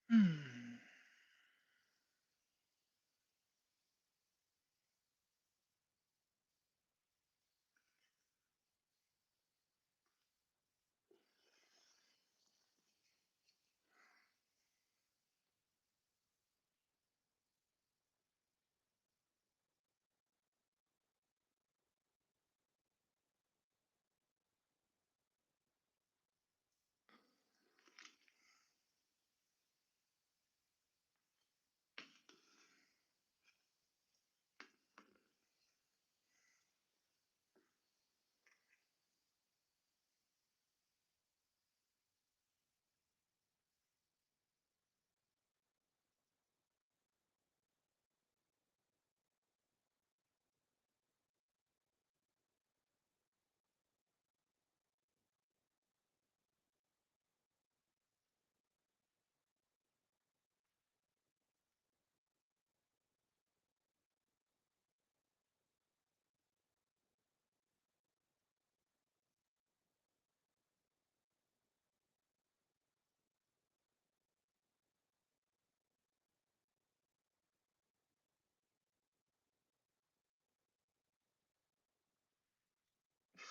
Hmm.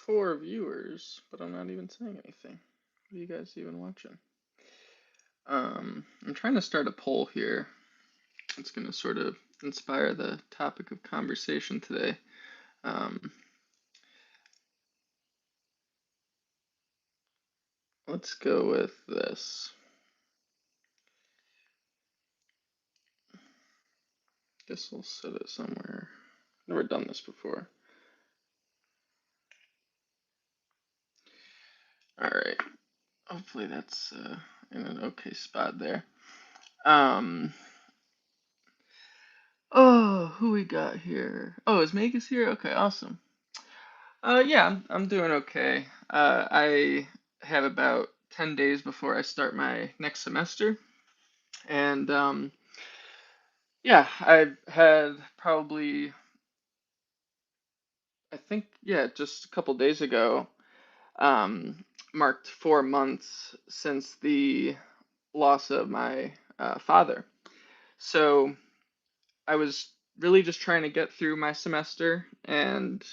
Four viewers, but I'm not even saying anything. What are you guys even watching? I'm trying to start a poll here. It's going to sort of inspire the topic of conversation today. Um, let's go with this. Guess we'll set it somewhere. Never done this before. All right. Hopefully that's in an okay spot there. Um. Oh, who we got here? Oh, is Megas here? Okay, awesome. Yeah, I'm doing okay. I have about 10 days before I start my next semester, and yeah, I've had probably, I think, yeah, just a couple days ago, marked 4 months since the loss of my father. So I was really just trying to get through my semester, and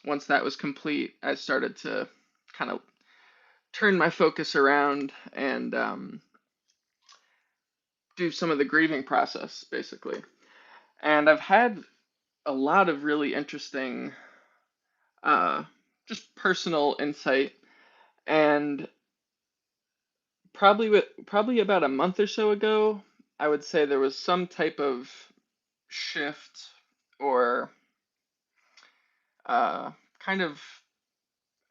once that was complete, I started to kind of turn my focus around and do some of the grieving process, basically. And I've had a lot of really interesting, uh, just personal insight. And probably about a month or so ago, I would say there was some type of shift or uh, kind of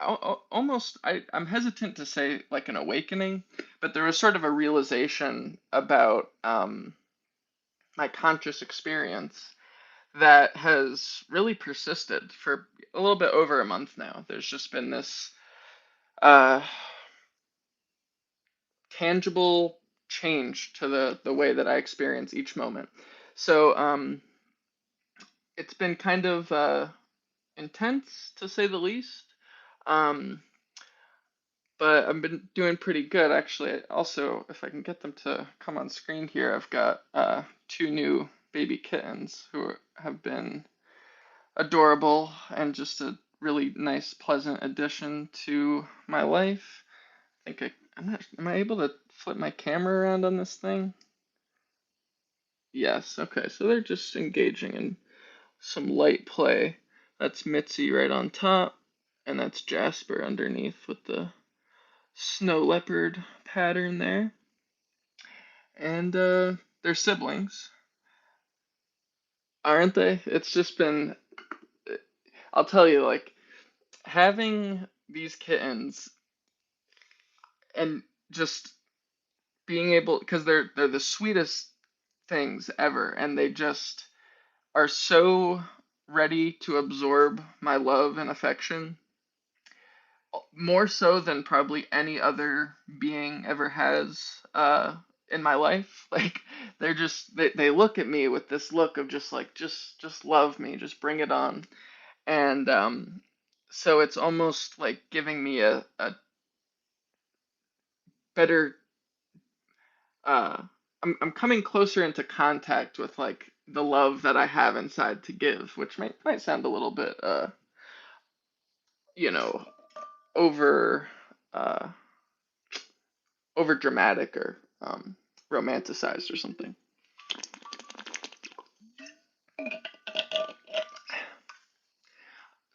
almost I'm hesitant to say like an awakening, but there was sort of a realization about my conscious experience that has really persisted for a little bit over a month now. There's just been this uh, tangible change to the way that I experience each moment. So it's been kind of intense to say the least. Um, but I've been doing pretty good actually. Also, if I can get them to come on screen here, I've got two new baby kittens who have been adorable and just a really nice, pleasant addition to my life. I think I'm not. Am I able to flip my camera around on this thing? Yes. Okay. So they're just engaging in some light play. That's Mitzi right on top, and that's Jasper underneath with the snow leopard pattern there. And they're siblings, aren't they? It's just been. I'll tell you, like having these kittens and just being able because they're the sweetest things ever, and they just are so ready to absorb my love and affection more so than probably any other being ever has in my life. Like they look at me with this look of just like just love me, just bring it on. And so it's almost like giving me a better uh I'm coming closer into contact with like the love that I have inside to give, which might sound a little bit you know, over uh over dramatic or romanticized or something.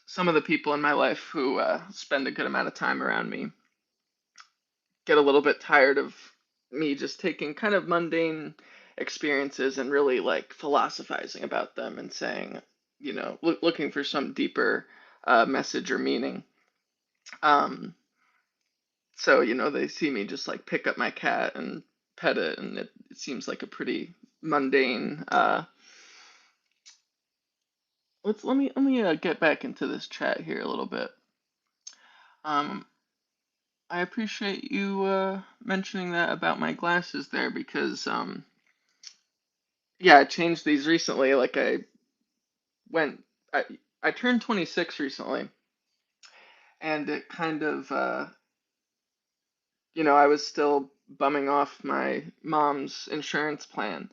Some of the people in my life who spend a good amount of time around me get a little bit tired of me just taking kind of mundane experiences and really like philosophizing about them and saying, looking for some deeper message or meaning. Um, so, they see me just like pick up my cat and pet it, and it seems like a pretty mundane. Let me get back into this chat here a little bit. Um, I appreciate you mentioning that about my glasses there because yeah, I changed these recently. Like went, I, I turned 26 recently, and it kind of, I was still bumming off my mom's insurance plan,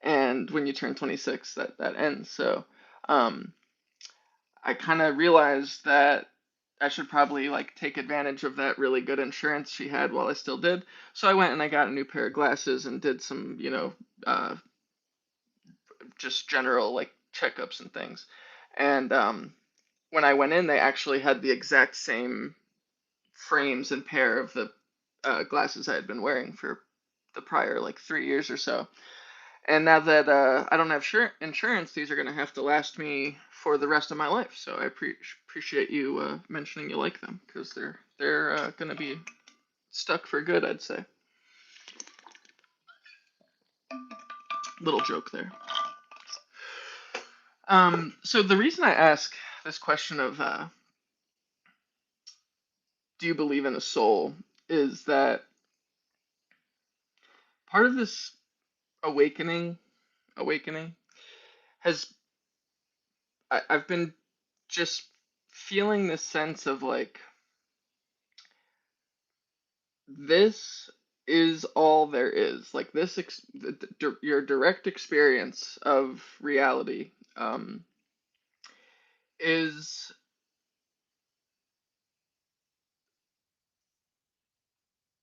and when you turn 26, that ends. So, um, I kind of realized that I should probably like take advantage of that really good insurance she had while I still did. So I went and I got a new pair of glasses and did some, just general like checkups and things. And when I went in, they actually had the exact same frames and pair of the glasses I had been wearing for the prior like 3 years or so. And now that I don't have insurance, these are going to have to last me for the rest of my life. So I appreciate you mentioning you like them because they're going to be stuck for good, I'd say. Little joke there. So the reason I ask this question of do you believe in a soul is that part of this awakening has I've been just feeling this sense of like this is all there is. Like your direct experience of reality is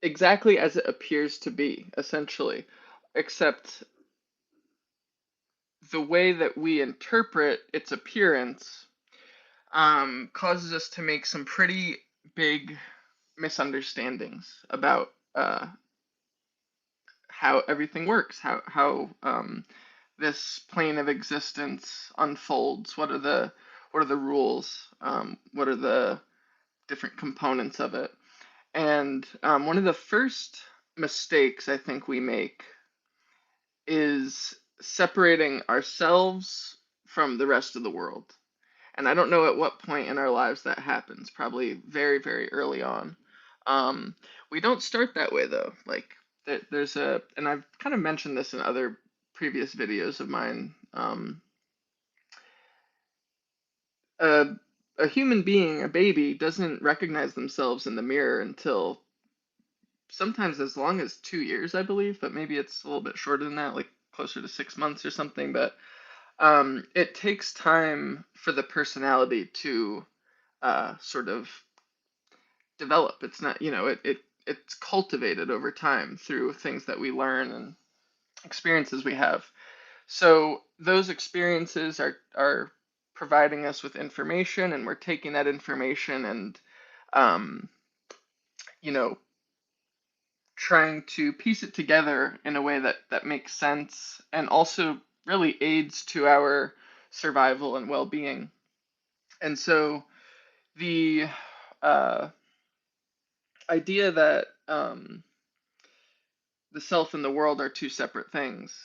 exactly as it appears to be, essentially, except the way that we interpret its appearance causes us to make some pretty big misunderstandings about how everything works, how this plane of existence unfolds. What are the rules? What are the different components of it? And one of the first mistakes I think we make is separating ourselves from the rest of the world. And I don't know at what point in our lives that happens, probably very, very early on. Um, we don't start that way though. Like and I've kind of mentioned this in other previous videos of mine. A, a human being, a baby, doesn't recognize themselves in the mirror until sometimes as long as 2 years, I believe, but maybe it's a little bit shorter than that, like closer to 6 months or something. But it takes time for the personality to sort of develop. It's not, it's cultivated over time through things that we learn and experiences we have. So those experiences are providing us with information, and we're taking that information and um, you know trying to piece it together in a way that makes sense and also really aids to our survival and well-being. And so the uh, idea that the self and the world are two separate things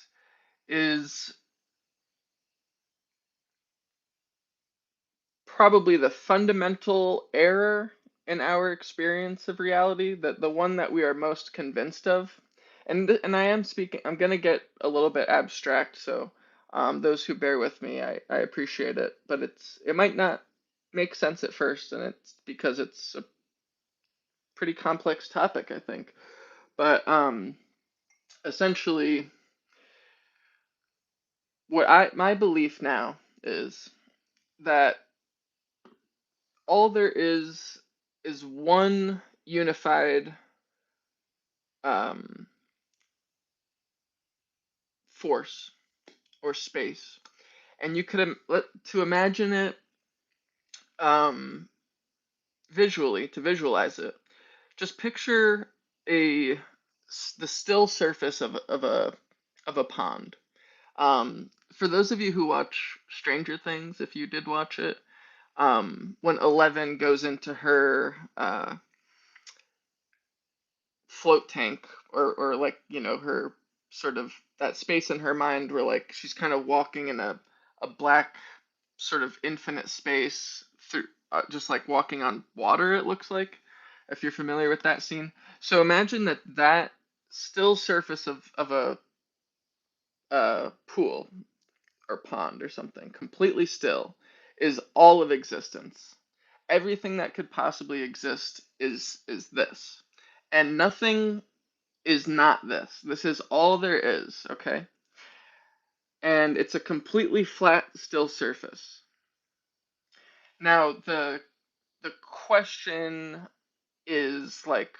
is probably the fundamental error in our experience of reality, that the one that we are most convinced of. And I'm going to get a little bit abstract, so those who bear with me, I appreciate it, but it might not make sense at first, and it's because it's a pretty complex topic, I think. But essentially, what I my belief now is that all there is one unified um, force or space, and you could to imagine it um, visually, to visualize it. Just picture a the still surface of a pond. For those of you who watch Stranger Things, if you did watch it, when Eleven goes into her float tank, or like, her sort of that space in her mind where like she's kind of walking in a black sort of infinite space through, just like walking on water, it looks like, if you're familiar with that scene. So imagine that still surface of a pool or pond or something, completely still, is all of existence. Everything that could possibly exist is this. And nothing is not this. This is all there is, okay? And it's a completely flat, still surface. Now, the question is like,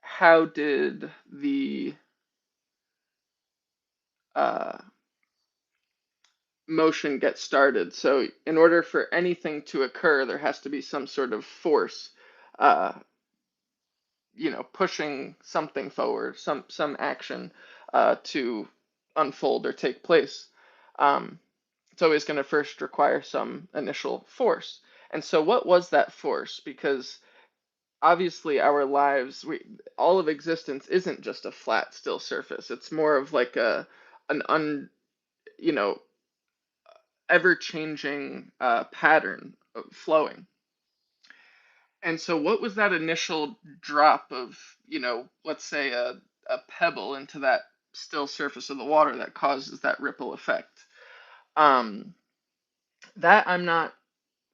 how did the uh, motion get started? So, in order for anything to occur, there has to be some sort of force, uh, pushing something forward, some action to unfold or take place. Um, it's always going to first require some initial force. And so, what was that force? Because obviously, our lives, all of existence isn't just a flat, still surface. It's more of like an you know, ever changing pattern of flowing. And so, what was that initial drop of, let's say a pebble into that still surface of the water that causes that ripple effect? Um, that I'm not,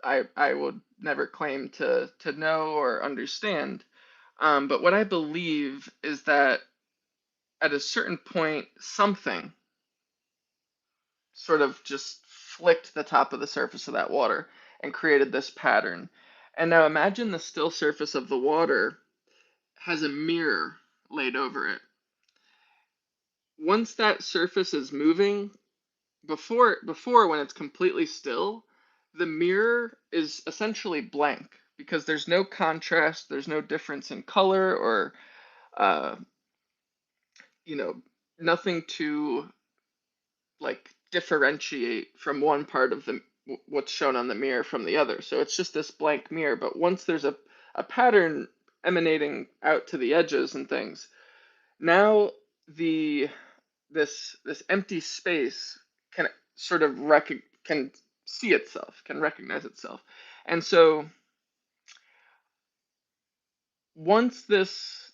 I would never claim to know or understand. But what I believe is that at a certain point, something sort of just flicked the top of the surface of that water and created this pattern. And now imagine the still surface of the water has a mirror laid over it. Once that surface is moving, before when it's completely still, the mirror is essentially blank because there's no contrast, there's no difference in color or uh, you know, nothing to like differentiate from one part of the what's shown on the mirror from the other. So it's just this blank mirror. But once there's a pattern emanating out to the edges and things, now the this empty space can sort of can see itself, can recognize itself. And so once this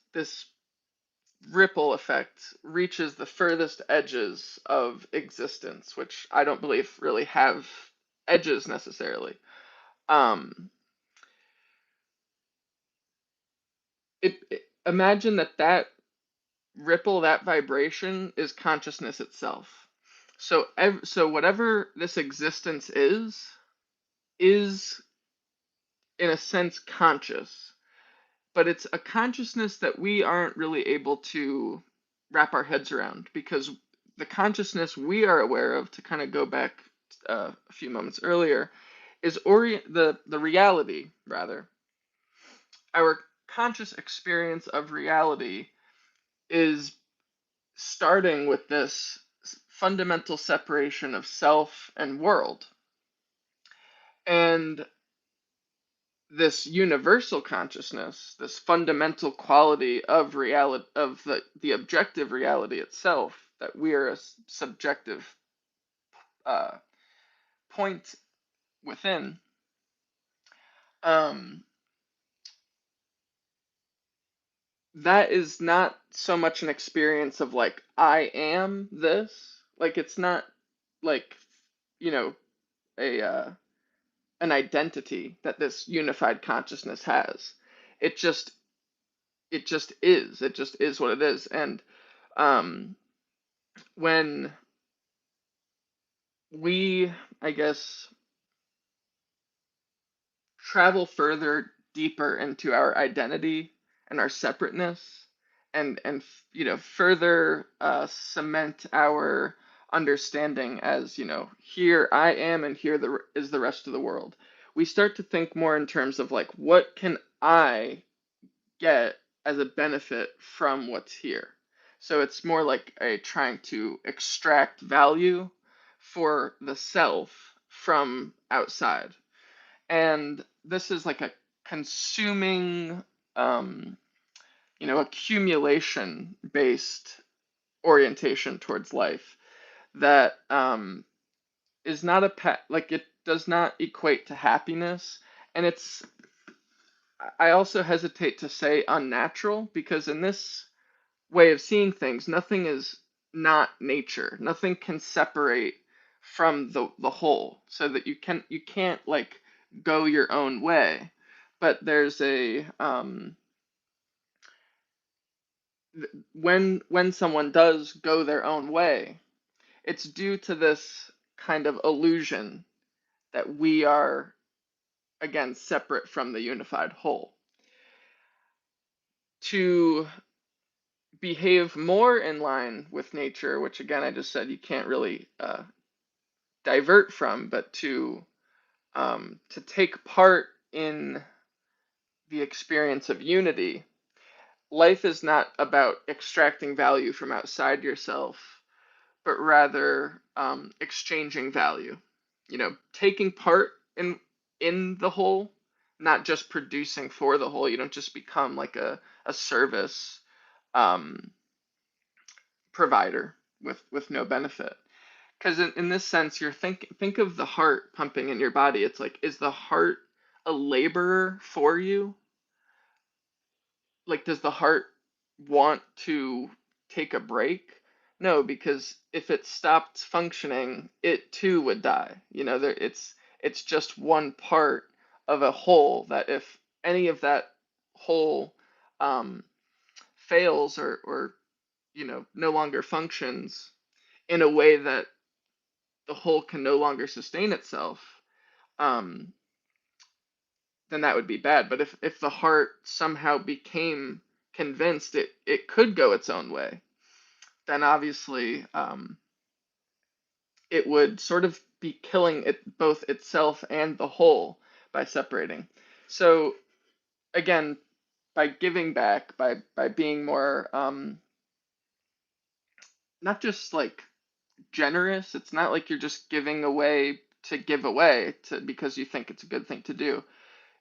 ripple effect reaches the furthest edges of existence, which I don't believe really have edges necessarily. Um, imagine that ripple, that vibration, is consciousness itself. So so whatever this existence is in a sense conscious, but it's a consciousness that we aren't really able to wrap our heads around, because the consciousness we are aware of, to kind of go back a few moments earlier, is the reality, rather. Our conscious experience of reality is starting with this fundamental separation of self and world. And this universal consciousness, this fundamental quality of reality, of the objective reality itself, that we are a subjective uh, point within, um, that is not so much an experience of like, I am this. Like, it's not like, you know, a an identity that this unified consciousness has. It just it just is what it is. And um, when we, I guess, travel further deeper into our identity and our separateness, and further cement our understanding as, here I am and here is the rest of the world, we start to think more in terms of like, what can I get as a benefit from what's here. So it's more like a trying to extract value for the self from outside. And this is like a consuming, um, accumulation based orientation towards life that is not like, it does not equate to happiness. And I also hesitate to say unnatural, because in this way of seeing things, nothing is not nature. Nothing can separate from the whole, so that you can't like go your own way. But there's a when someone does go their own way, it's due to this kind of illusion that we are, again, separate from the unified whole. To behave more in line with nature, which again I just said you can't really divert from, but to take part in the experience of unity. Life is not about extracting value from outside yourself, but rather exchanging value. Taking part in the whole, not just producing for the whole. You don't just become like a service um, provider with no benefit. Because in this sense, think of the heart pumping in your body. It's like, is the heart a laborer for you? Like, does the heart want to take a break? No, because if it stopped functioning, it too would die. It's just one part of a whole, that if any of that whole um, fails, or no longer functions in a way that the whole can no longer sustain itself, um, then that would be bad. But if the heart somehow became convinced it could go its own way, then obviously it would sort of be killing it, both itself and the whole, by separating. So again, by giving back, by being more not just like generous. It's not like you're just giving away to give away to because you think it's a good thing to do.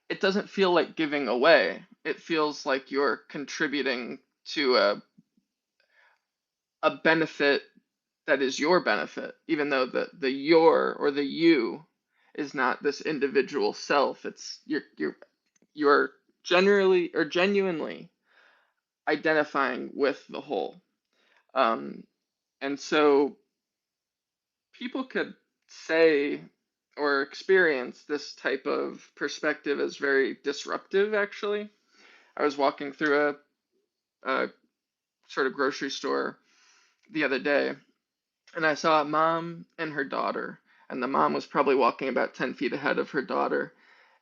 It doesn't feel like giving away. It feels like you're contributing to a benefit that is your benefit, even though the your or the you is not this individual self. It's you're generally or genuinely identifying with the whole. Um, and so people could say or experience this type of perspective as very disruptive, actually. I was walking through a sort of grocery store the other day, and I saw a mom and her daughter, and the mom was probably walking about 10 feet ahead of her daughter.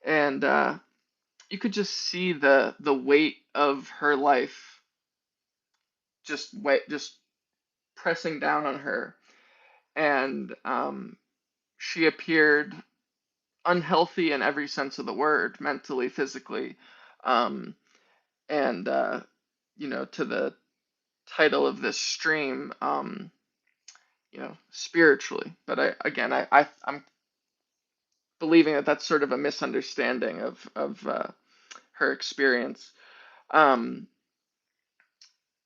And you could just see the weight of her life just pressing down on her. And she appeared unhealthy in every sense of the word, mentally, physically, um, and to the title of this stream, spiritually. But I'm believing that that's sort of a misunderstanding of her experience, um,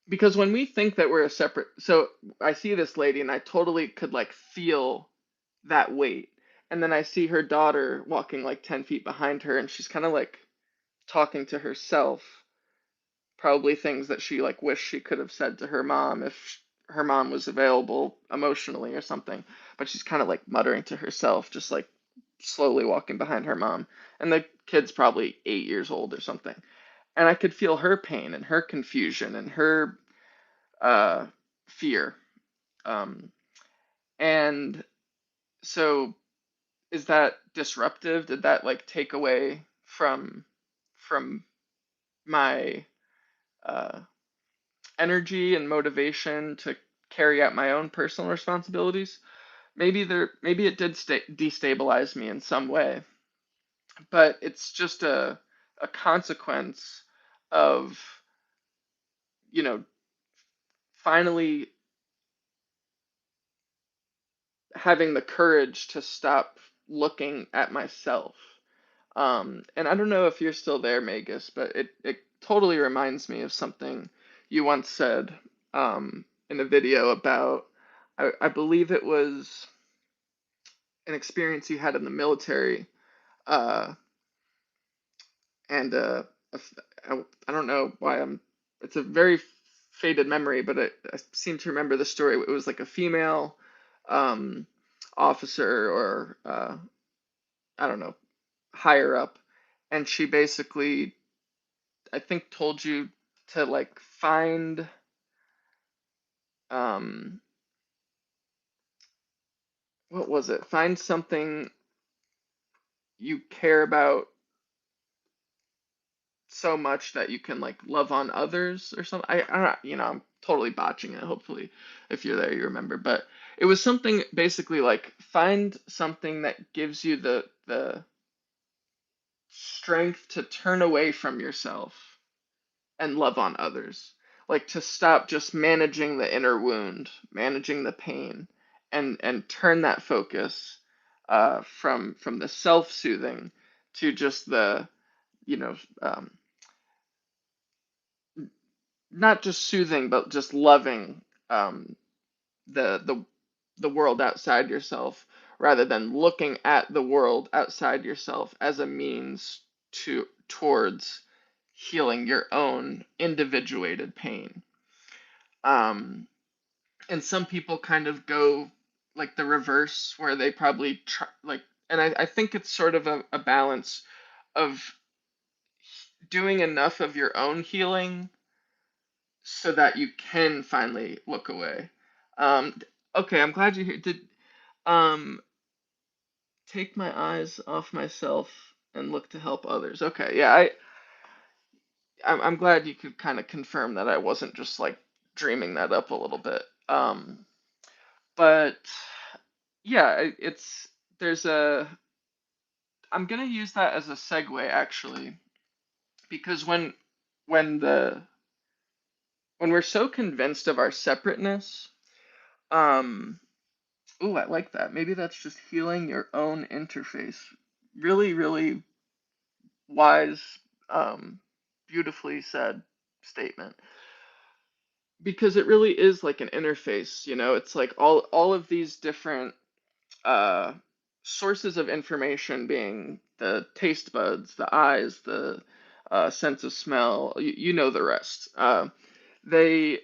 because when we think that we're a separate, so I see this lady and I totally could like feel that weight. And then I see her daughter walking like 10 feet behind her, and she's kind of like talking to herself, probably things that she like wished she could have said to her mom if her mom was available emotionally or something. But she's kind of like muttering to herself, just like slowly walking behind her mom. And the kid's probably 8 years old or something. and I could feel her pain and her confusion and her uh, fear. Um, and so, is that disruptive? Did that like take away from my uh, energy and motivation to carry out my own personal responsibilities? Maybe it did destabilize me in some way, but it's just a consequence of, you know, finally having the courage to stop looking at myself. And I don't know if you're still there, Magus, but it totally reminds me of something you once said in a video about, I believe it was an experience you had in the military, uh, and I don't know why it's a very faded memory, but I seem to remember the story. It was like a female um, officer or I don't know, higher up, and she basically, I think, told you to like find um, what was it? Find something you care about so much that you can like love on others or something. I don't know, I'm totally botching it. Hopefully, if you're there, you remember. But it was something basically like find something that gives you the strength to turn away from yourself and love on others. Like to stop just managing the inner wound, managing the pain, and turn that focus from the self-soothing to just the, you know, um, not just soothing, but just loving um, the the the world outside yourself, rather than looking at the world outside yourself as a means towards healing your own individuated pain. Um, and some people kind of go like the reverse, where they probably try like, and I think it's sort of a balance of doing enough of your own healing so that you can finally look away. Um, okay, I'm glad you're here. Did um take my eyes off myself and look to help others. Okay, yeah, I'm glad you could kind of confirm that I wasn't just like dreaming that up a little bit. But yeah, it's there's a I'm gonna use that as a segue actually, because when the when we're so convinced of our separateness, um, ooh, I like that. Maybe that's just healing your own interface. Really, really wise, um, beautifully said statement. Because it really is like an interface, it's like all of these different uh, sources of information, being the taste buds, the eyes, the sense of smell, you know the rest. They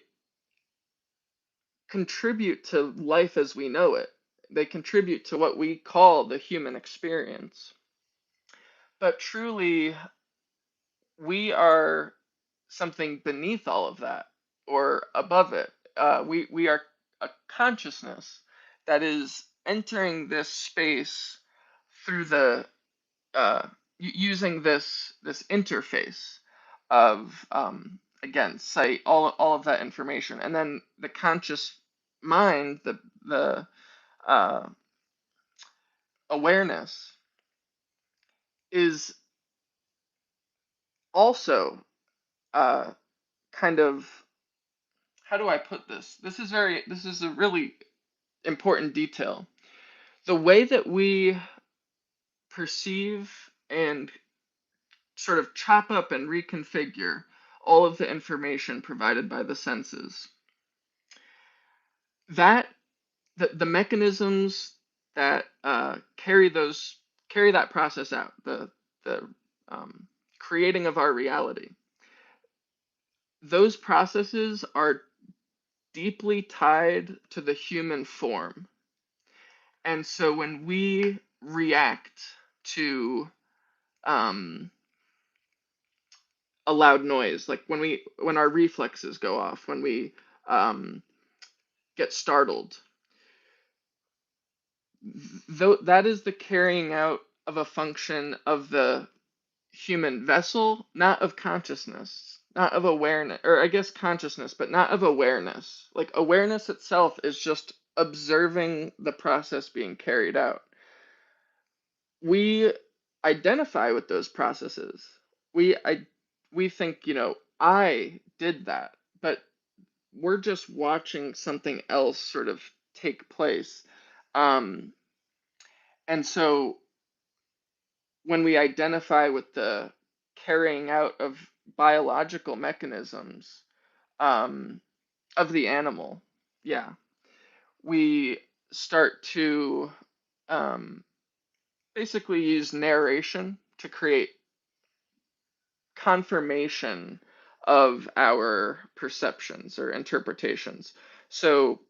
contribute to life as we know it. They contribute to what we call the human experience. But truly, we are something beneath all of that or above it. We are a consciousness that is entering this space through the using this interface of again sight, all of that information, and then the conscious mind, the uh, awareness is also uh, kind of, how do I put this? This is a really important detail. The way that we perceive and sort of chop up and reconfigure all of the information provided by the senses, that the mechanisms that carry that process out, the creating of our reality, those processes are deeply tied to the human form. And so when we react to um, a loud noise, like when our reflexes go off, when we um, get startled. Though that is the carrying out of a function of the human vessel, not of consciousness, not of awareness, or I guess consciousness, but not of awareness. Like awareness itself is just observing the process being carried out. We identify with those processes. We I we think, I did that, but we're just watching something else sort of take place. Um, and so when we identify with the carrying out of biological mechanisms um, of the animal, yeah, we start to um, basically use narration to create confirmation of our perceptions or interpretations. So,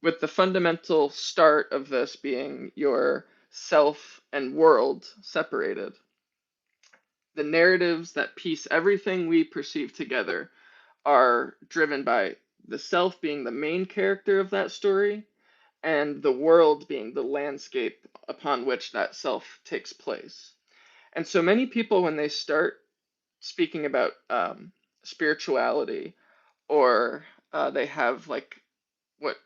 with the fundamental start of this being your self and world separated, the narratives that piece everything we perceive together are driven by the self being the main character of that story and the world being the landscape upon which that self takes place. And so many people, when they start speaking about spirituality, or they have like what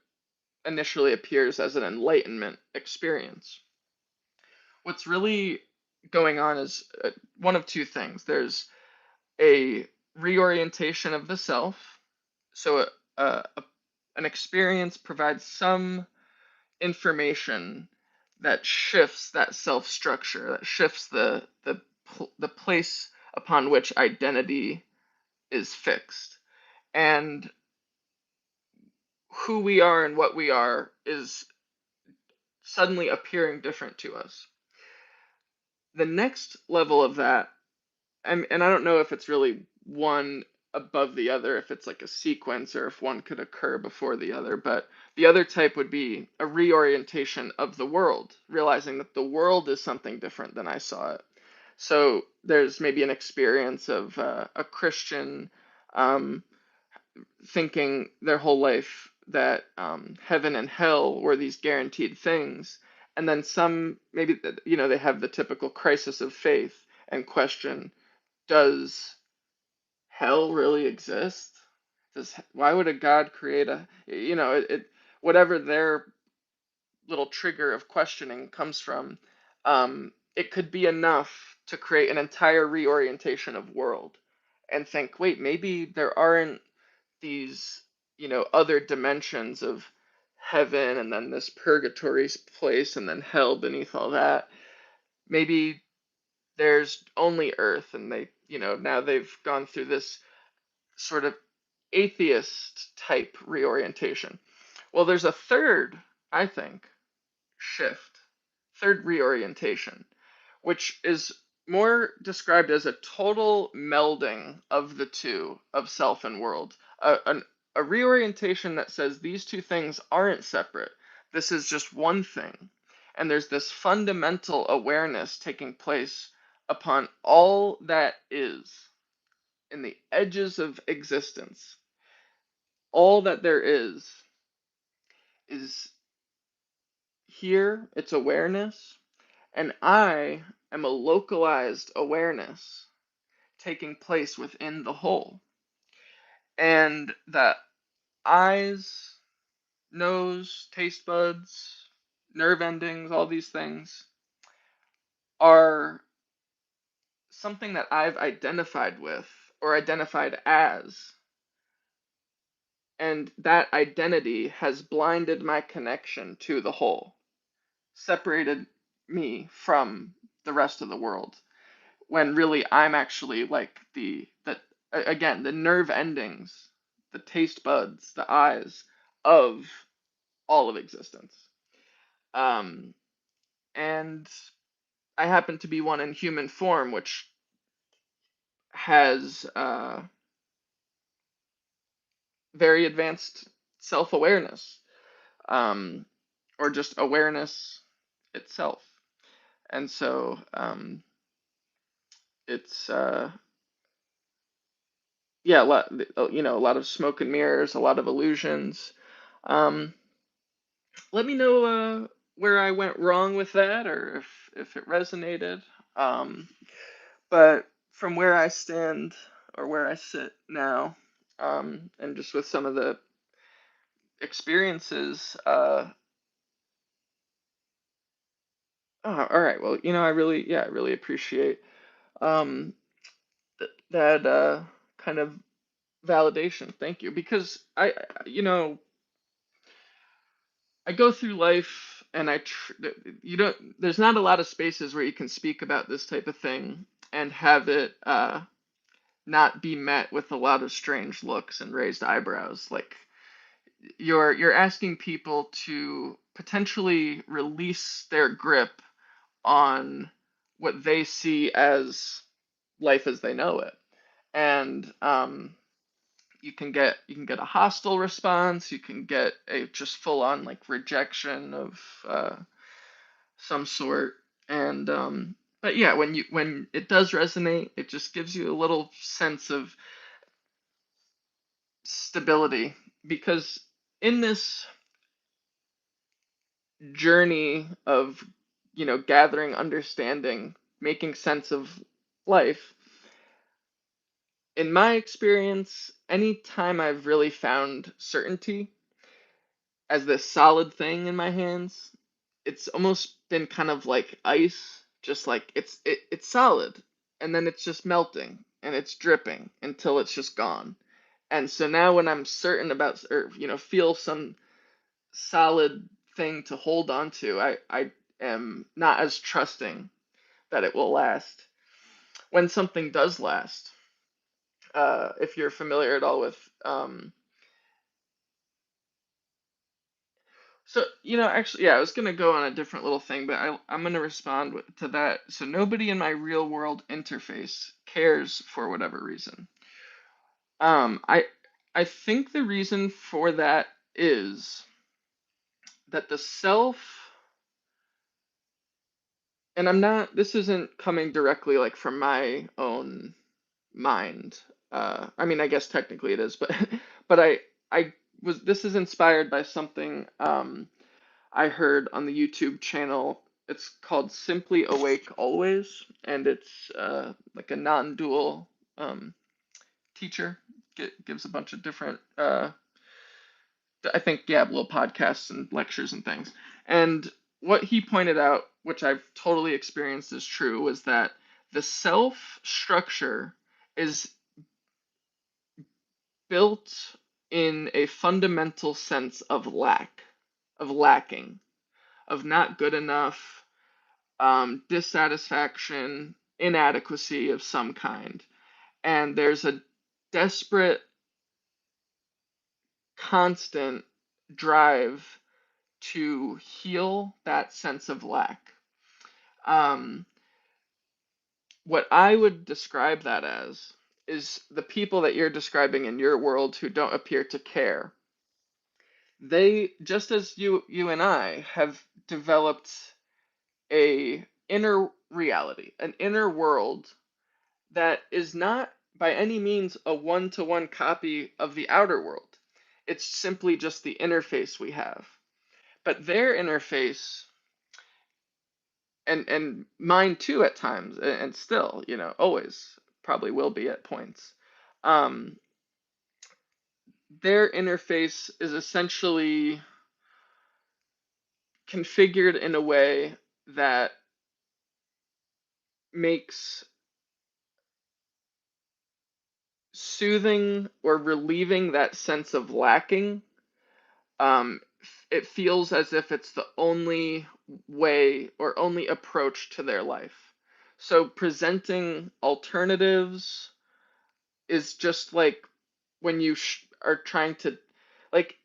initially appears as an enlightenment experience, what's really going on is one of two things. There's a reorientation of the self. So an experience provides some information that shifts that self structure, that shifts the place upon which identity is fixed. And who we are and what we are is suddenly appearing different to us. The next level of that, and I don't know if it's really one above the other, if it's like a sequence or if one could occur before the other, but the other type would be a reorientation of the world, realizing that the world is something different than I saw it. So there's maybe an experience of a Christian um, thinking their whole life that heaven and hell were these guaranteed things, and then some maybe they have the typical crisis of faith and question: does hell really exist? Does Why would a God create whatever their little trigger of questioning comes from, it could be enough to create an entire reorientation of world and think, wait, maybe there aren't these, other dimensions of heaven and then this purgatory place and then hell beneath all that. Maybe there's only earth, and now they've gone through this sort of atheist type reorientation. Well, there's a third, I think, shift, third reorientation, which is more described as a total melding of the two, of self and world. A reorientation that says these two things aren't separate. This is just one thing. And there's this fundamental awareness taking place upon all that is in the edges of existence. All that there is here, it's awareness, and I am a localized awareness taking place within the whole. And that eyes, nose, taste buds, nerve endings, all these things are something that I've identified with or identified as. And that identity has blinded my connection to the whole, separated me from the rest of the world, when really I'm actually like again, the nerve endings, the taste buds, the eyes of all of existence. Um, and I happen to be one in human form, which has very advanced self awareness, um, or just awareness itself. And so it's yeah, a lot of smoke and mirrors, a lot of illusions. Um, Let me know where I went wrong with that, or if it resonated. Um, but from where I stand or where I sit now, and just with some of the experiences, oh, all right. Well, I really appreciate um, that kind of validation. Thank you, because I go through life and you don't, there's not a lot of spaces where you can speak about this type of thing and have it not be met with a lot of strange looks and raised eyebrows. Like you're asking people to potentially release their grip on what they see as life as they know it. And you can get a hostile response, you can get a just full on like rejection of some sort. And but yeah, when it does resonate, it just gives you a little sense of stability, because in this journey of gathering understanding, making sense of life, in my experience, any time I've really found certainty as this solid thing in my hands, it's almost been kind of like ice, just like it's solid, and then it's just melting and it's dripping until it's just gone. And so now when I'm certain about, or feel some solid thing to hold on to, I am not as trusting that it will last. When something does last, if you're familiar at all with so, actually, yeah, I was gonna go on a different little thing, but I'm gonna respond to that. So nobody in my real world interface cares for whatever reason. Um, I I think the reason for that is that the self, and this isn't coming directly like from my own mind. I mean, I guess technically it is, but but I this is inspired by something I heard on the YouTube channel. It's called Simply Awake Always, and it's like a non-dual teacher. Gives a bunch of different, I think, yeah, little podcasts and lectures and things. And what he pointed out, which I've totally experienced is true, was that the self structure is built in a fundamental sense of lacking, of not good enough, dissatisfaction, inadequacy of some kind. And there's a desperate, constant drive to heal that sense of lack. Um, what I would describe that as is the people that you're describing in your world who don't appear to care. They, just as you and I, have developed a inner reality, an inner world that is not by any means a one-to-one copy of the outer world. It's simply just the interface we have. But their interface, and mine too at times, and still, always probably will be at points. Um, their interface is essentially configured in a way that makes soothing or relieving that sense of lacking, it feels as if it's the only way or only approach to their life. So presenting alternatives is just like when you are trying to, like,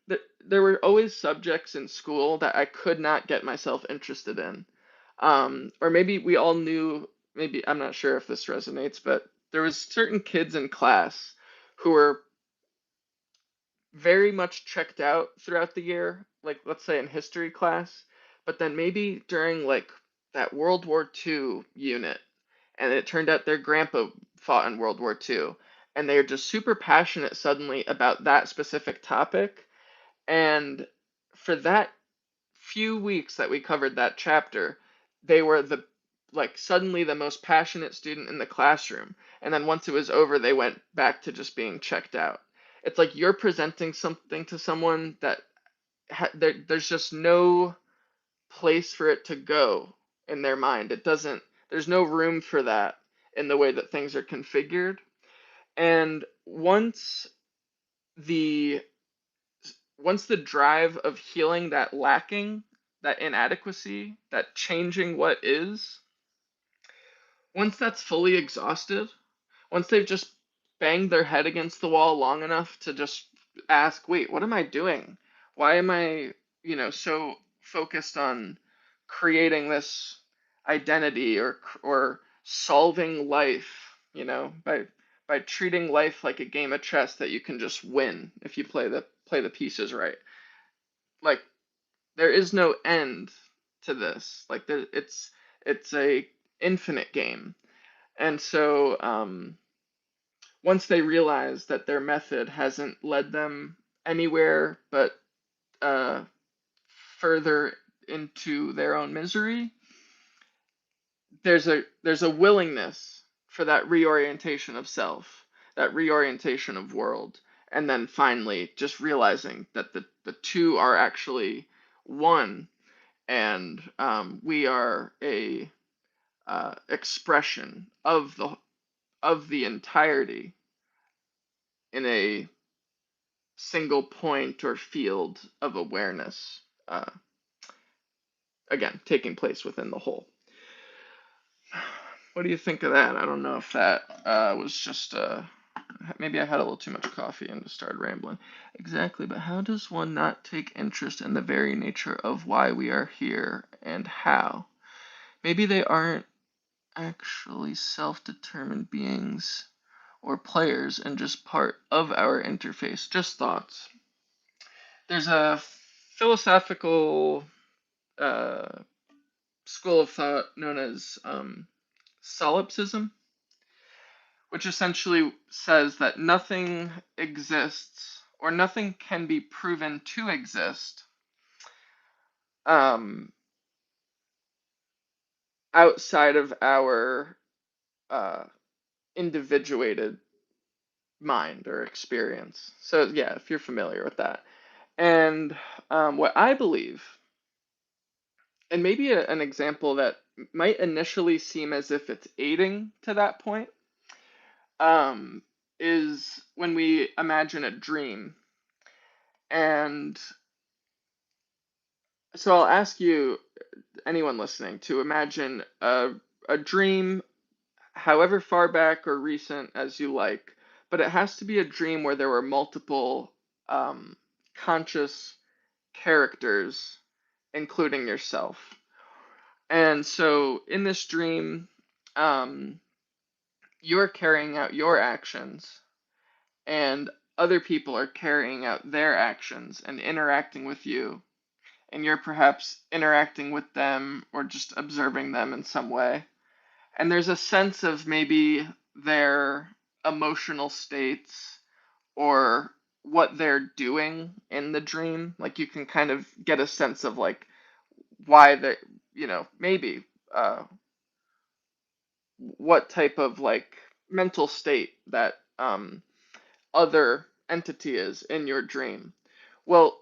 there were always subjects in school that I could not get myself interested in. Or maybe we all knew, maybe, I'm not sure if this resonates, but there was certain kids in class who were very much checked out throughout the year, like let's say in history class, but then maybe during like that World War II unit, and it turned out their grandpa fought in World War II, and they are just super passionate suddenly about that specific topic. And for that few weeks that we covered that chapter, they were the like suddenly the most passionate student in the classroom. And then once it was over, they went back to just being checked out. It's like you're presenting something to someone that there's just no place for it to go in their mind. It doesn't, there's no room for that in the way that things are configured. And the once the drive of healing that lacking, that inadequacy, that changing what is, once that's fully exhausted, once they've just banged their head against the wall long enough to just ask, wait, what am I doing? Why am I, so focused on creating this identity or solving life, by treating life like a game of chess that you can just win if you play the pieces right. Like there is no end to this. Like it's a infinite game. And so once they realize that their method hasn't led them anywhere but uh, further into their own misery, there's a willingness for that reorientation of self, that reorientation of world, and then finally just realizing that the two are actually one, and we are a expression of the entirety in a single point or field of awareness, uh, again, taking place within the whole. What do you think of that? I don't know if that was just maybe I had a little too much coffee and just started rambling. Exactly, but how does one not take interest in the very nature of why we are here and how? Maybe they aren't actually self-determined beings or players and just part of our interface. Just thoughts. There's a philosophical uh, school of thought known as solipsism, which essentially says that nothing exists or nothing can be proven to exist um, outside of our uh, individuated mind or experience. So, yeah, if you're familiar with that. And what I believe, and maybe an example that might initially seem as if it's aiding to that point, um, is when we imagine a dream. And so I'll ask you, anyone listening, to imagine a dream, however far back or recent as you like, but it has to be a dream where there were multiple conscious characters, including yourself. And so in this dream, um, you're carrying out your actions, and other people are carrying out their actions and interacting with you, and you're perhaps interacting with them or just observing them in some way. And there's a sense of maybe their emotional states or what they're doing in the dream. Like you can kind of get a sense of like why they, maybe uh, what type of like mental state that other entity is in your dream. Well,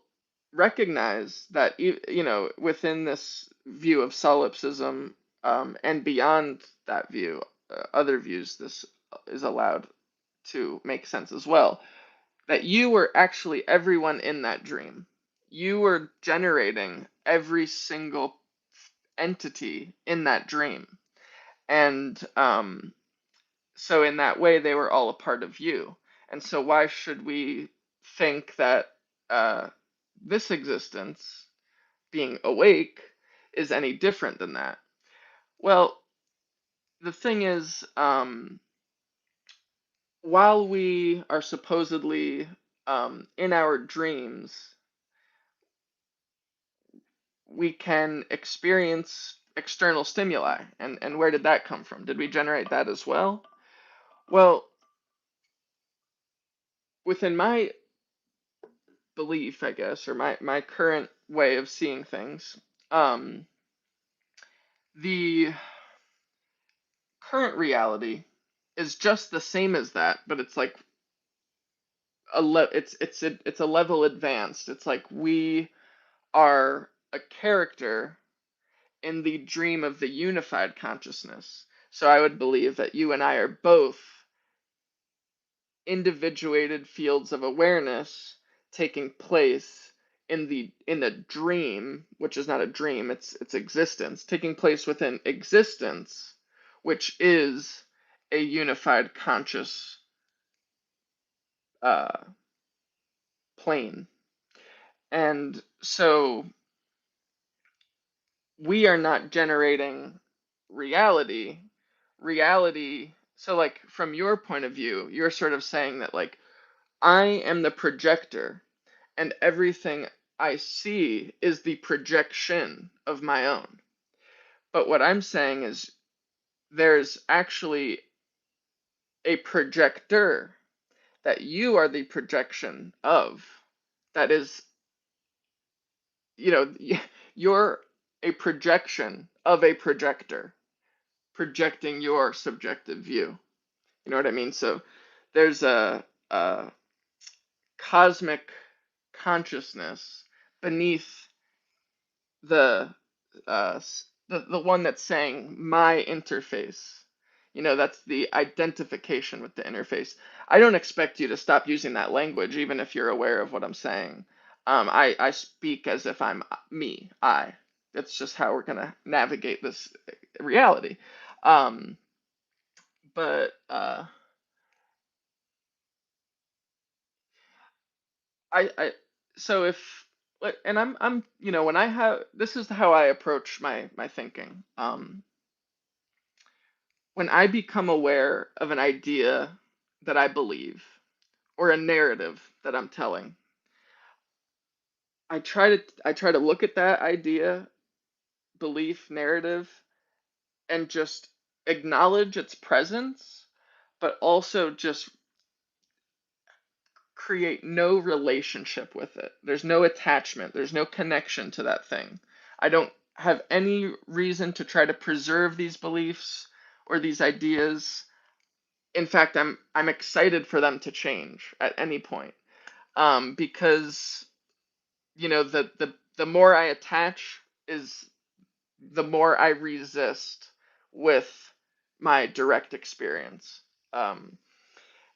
recognize that within this view of solipsism, and beyond that view, other views, this is allowed to make sense as well. That you were actually everyone in that dream. You were generating every single entity in that dream, and so in that way, they were all a part of you. And so why should we think that uh, this existence, being awake, is any different than that? Well, the thing is, while we are supposedly in our dreams, we can experience external stimuli. And where did that come from? Did we generate that as well? Well, within my belief, I guess, or my current way of seeing things, um, the current reality is just the same as that, but it's like it's a level advanced. It's like we are a character in the dream of the unified consciousness. So I would believe that you and I are both individuated fields of awareness taking place in the dream, which is not a dream, it's existence, taking place within existence, which is a unified conscious uh, plane. And so we are not generating reality. Reality, so like from your point of view, you're sort of saying that like I am the projector and everything I see is the projection of my own. But what I'm saying is there's actually a projector that you are the projection of. That is, you know, you're a projection of a projector, projecting your subjective view. You know what I mean? So there's a cosmic consciousness beneath the the one that's saying my interface. You know, that's the identification with the interface. I don't expect you to stop using that language, even if you're aware of what I'm saying. I speak as if I'm me, I. That's just how we're gonna navigate this reality. Um, but I so if and I'm you know when I have this is how I approach my thinking. When I become aware of an idea that I believe or a narrative that I'm telling, I try to look at that idea, belief, narrative and just acknowledge its presence, but also just create no relationship with it. There's no attachment, there's no connection to that thing. I don't have any reason to try to preserve these beliefs or these ideas. In fact, I'm excited for them to change at any point. Because you know the more I attach is the more I resist with my direct experience. Um,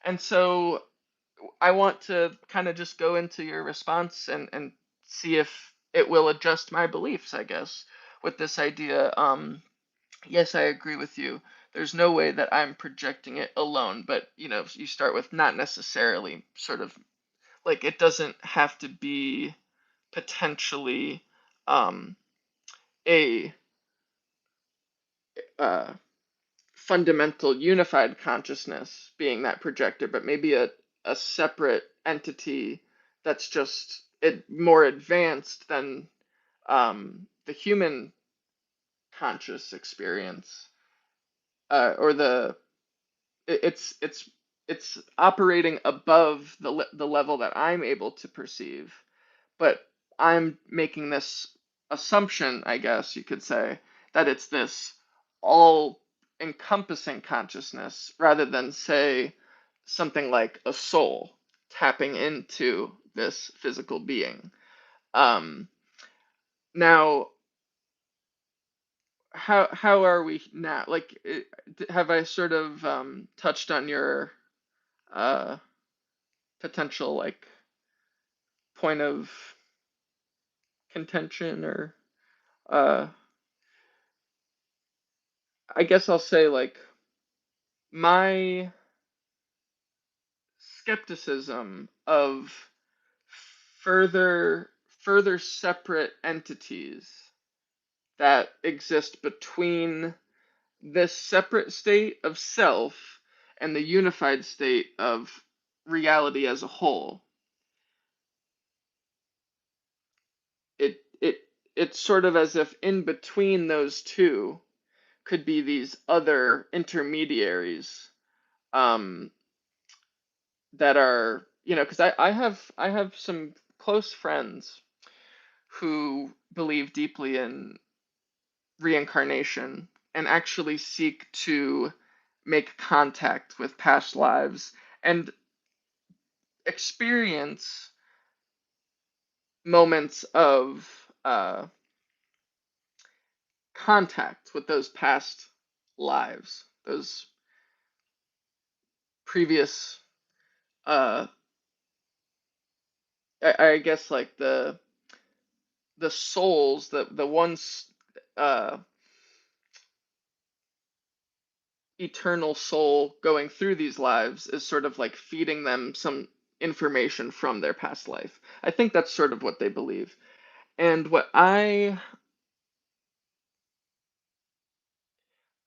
and so I want to kind of just go into your response and see if it will adjust my beliefs, I guess, with this idea. Yes, I agree with you. There's no way that I'm projecting it alone, but you know, you start with not necessarily sort of like it doesn't have to be potentially um, a uh, fundamental unified consciousness being that projector, but maybe a separate entity that's just more advanced than the human conscious experience, or it's it's operating above the level that I'm able to perceive, but I'm making this assumption, I guess you could say, that it's this all encompassing consciousness rather than, say, something like a soul tapping into this physical being. Um, Now, how are we now? Like, have I sort of touched on your uh, potential like point of contention or uh, I guess I'll say like my skepticism of further separate entities that exist between this separate state of self and the unified state of reality as a whole. It it's sort of as if in between those two could be these other intermediaries, um, that are because I have some close friends who believe deeply in reincarnation and actually seek to make contact with past lives and experience moments of contact with those past lives, those previous, uh, I guess like the souls, the ones, uh, eternal soul going through these lives is sort of like feeding them some information from their past life. I think that's sort of what they believe. And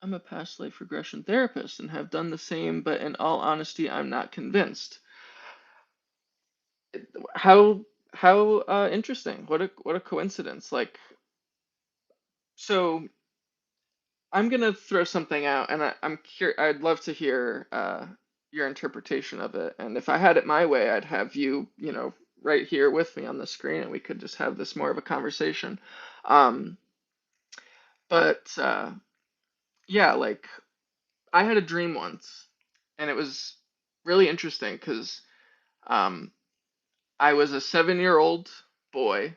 I'm a past life regression therapist and have done the same, but in all honesty, I'm not convinced. How interesting. What a coincidence. Like, so I'm gonna throw something out, and I'd love to hear your interpretation of it. And if I had it my way, I'd have you, right here with me on the screen, and we could just have this more of a conversation. Um, but yeah, like I had a dream once, and it was really interesting because um, I was a 7-year-old boy,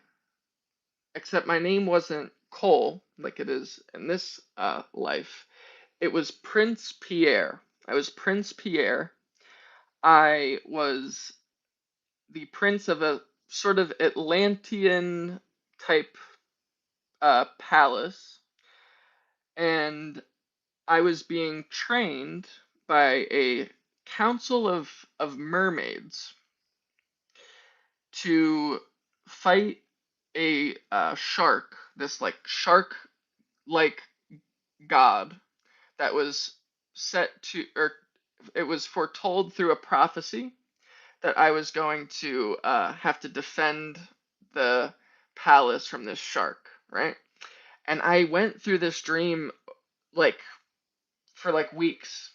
except my name wasn't Cole like it is in this life. It was Prince Pierre. I was Prince Pierre. I was the prince of a sort of Atlantean type palace, and I was being trained by a council of mermaids to fight a shark, this like shark like god that was set to, or it was foretold through a prophecy that I was going to have to defend the palace from this shark, right? And I went through this dream like for like weeks,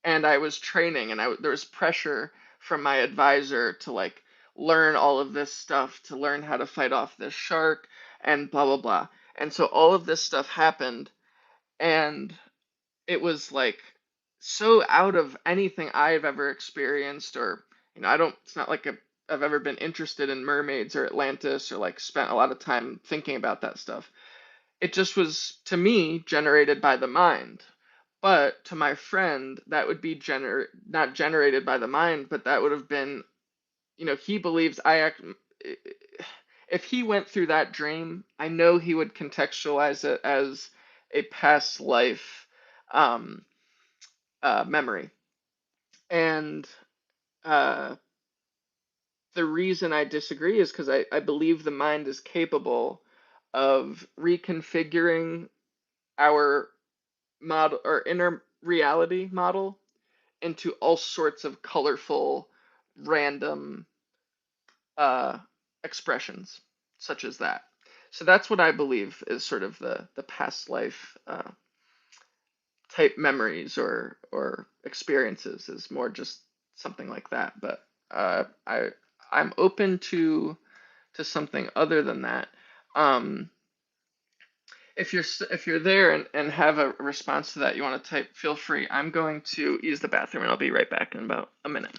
and I was training, and there was pressure from my advisor to like learn all of this stuff, to learn how to fight off this shark, and blah blah blah. And so all of this stuff happened, and it was like so out of anything I've ever experienced, or I don't. It's not like I've ever been interested in mermaids or Atlantis or like spent a lot of time thinking about that stuff. It just was to me generated by the mind. But to my friend, that would be not generated by the mind, but that would have been, he believes if he went through that dream, I know he would contextualize it as a past life um, memory. And uh, the reason I disagree is because I believe the mind is capable of reconfiguring our model or inner reality model into all sorts of colorful, random uh, expressions, such as that. So that's what I believe is sort of the past life type memories or experiences is more just something like that. But I'm open to something other than that. Um, if you're there and have a response to that you want to type, feel free. I'm going to use the bathroom and I'll be right back in about a minute.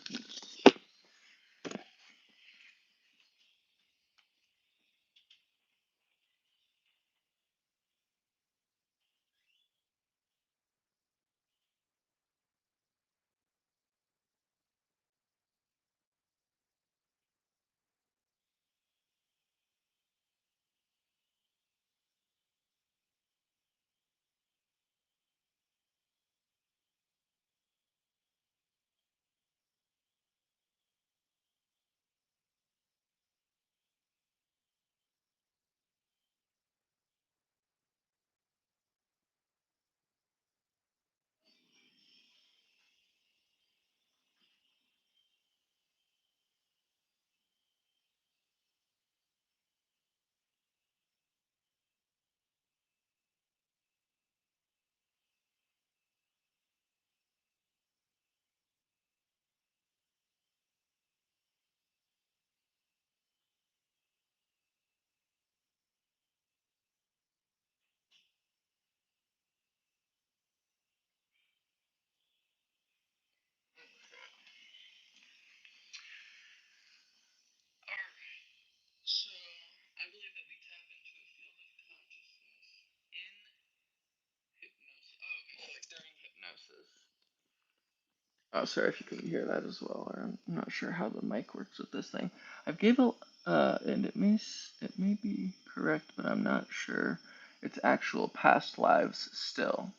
Oh, sorry if you couldn't hear that as well. Or I'm not sure how the mic works with this thing. I've gave a and it may be correct, but I'm not sure. It's actual past lives still.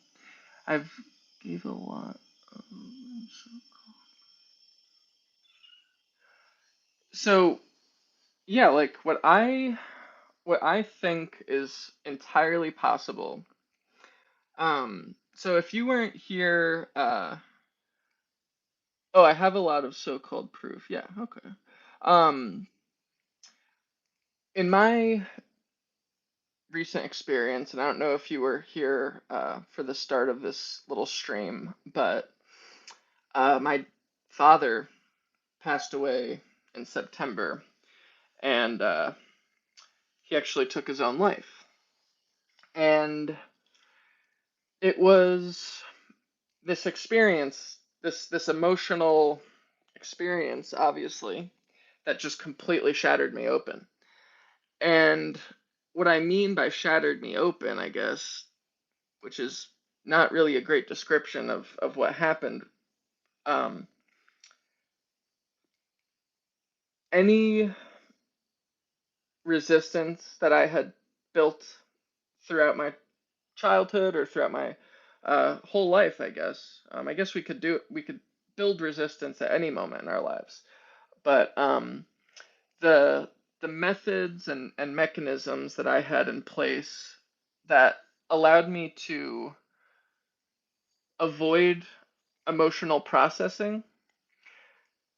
I've gave a lot of so yeah, like what I think is entirely possible. So if you weren't here, oh, I have a lot of so-called proof. Yeah, okay. Um, in my recent experience, and I don't know if you were here for the start of this little stream, but my father passed away in September, and he actually took his own life. And it was this experience, this emotional experience, obviously, that just completely shattered me open. And what I mean by shattered me open, I guess, which is not really a great description of what happened. Um, any resistance that I had built throughout my childhood or throughout my whole life, I guess we could build resistance at any moment in our lives, but the the methods and mechanisms that I had in place that allowed me to avoid emotional processing,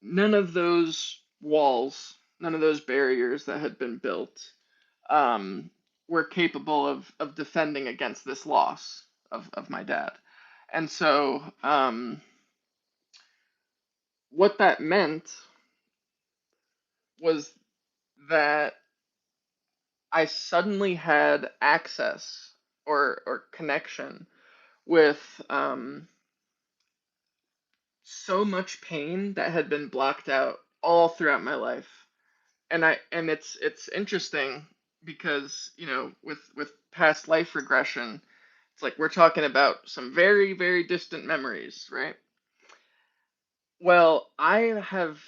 none of those walls, none of those barriers that had been built um, were capable of defending against this loss of my dad. And so, what that meant was that I suddenly had access or connection with so much pain that had been blocked out all throughout my life. And it's interesting because, with past life regression, it's like we're talking about some very, very distant memories, right? Well, I have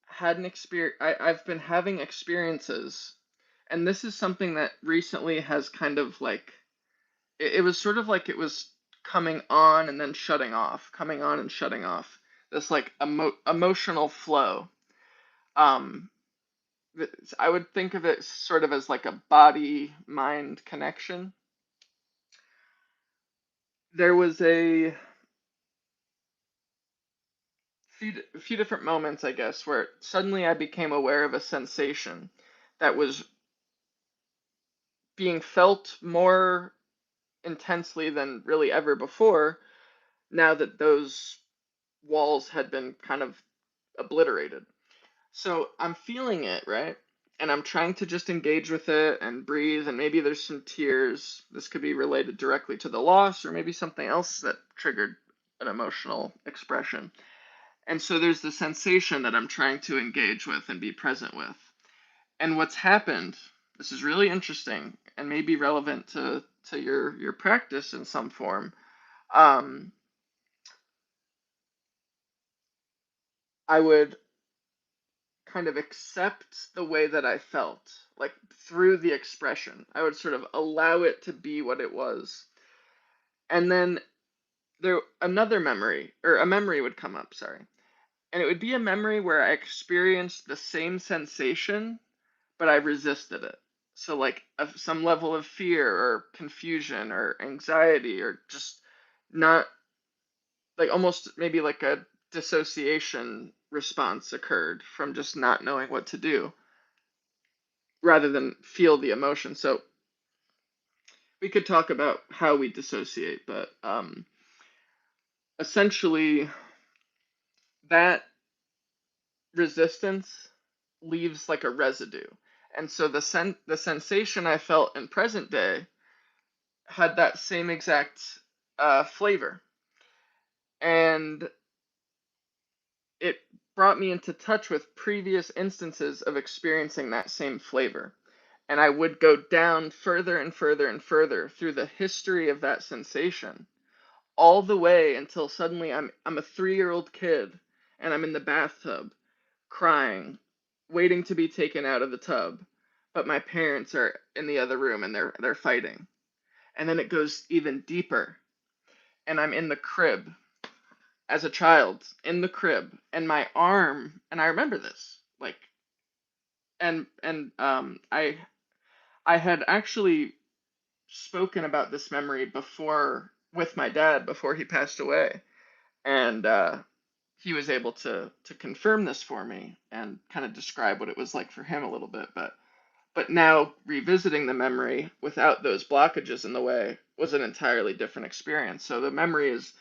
had an experience, I've been having experiences, and this is something that recently has kind of like, it was sort of like it was coming on and then shutting off, coming on and shutting off. This like emotional flow. Um, I would think of it sort of as like a body mind connection. There was a few different moments, I guess, where suddenly I became aware of a sensation that was being felt more intensely than really ever before, now that those walls had been kind of obliterated. So I'm feeling it, right? And I'm trying to just engage with it and breathe, and maybe there's some tears. This could be related directly to the loss, or maybe something else that triggered an emotional expression. And so there's the sensation that I'm trying to engage with and be present with. And what's happened, this is really interesting and may be relevant to your practice in some form. Um, I would kind of accept the way that I felt, like through the expression. I would sort of allow it to be what it was. And then there another memory or a memory would come up, sorry. And it would be a memory where I experienced the same sensation, but I resisted it. So like some level of fear or confusion or anxiety or just not like almost maybe like a dissociation response occurred from just not knowing what to do rather than feel the emotion. So we could talk about how we dissociate, but essentially that resistance leaves like a residue. And so the sensation I felt in present day had that same exact flavor, and it brought me into touch with previous instances of experiencing that same flavor. And I would go down further and further and further through the history of that sensation, all the way until suddenly I'm a 3-year-old kid and I'm in the bathtub crying, waiting to be taken out of the tub, but my parents are in the other room and they're fighting. And then it goes even deeper, and I'm in the crib as a child in the crib, and my arm, and I remember this, like, and I had actually spoken about this memory before with my dad before he passed away, and he was able to confirm this for me and kind of describe what it was like for him a little bit. But now revisiting the memory without those blockages in the way was an entirely different experience. So the memory is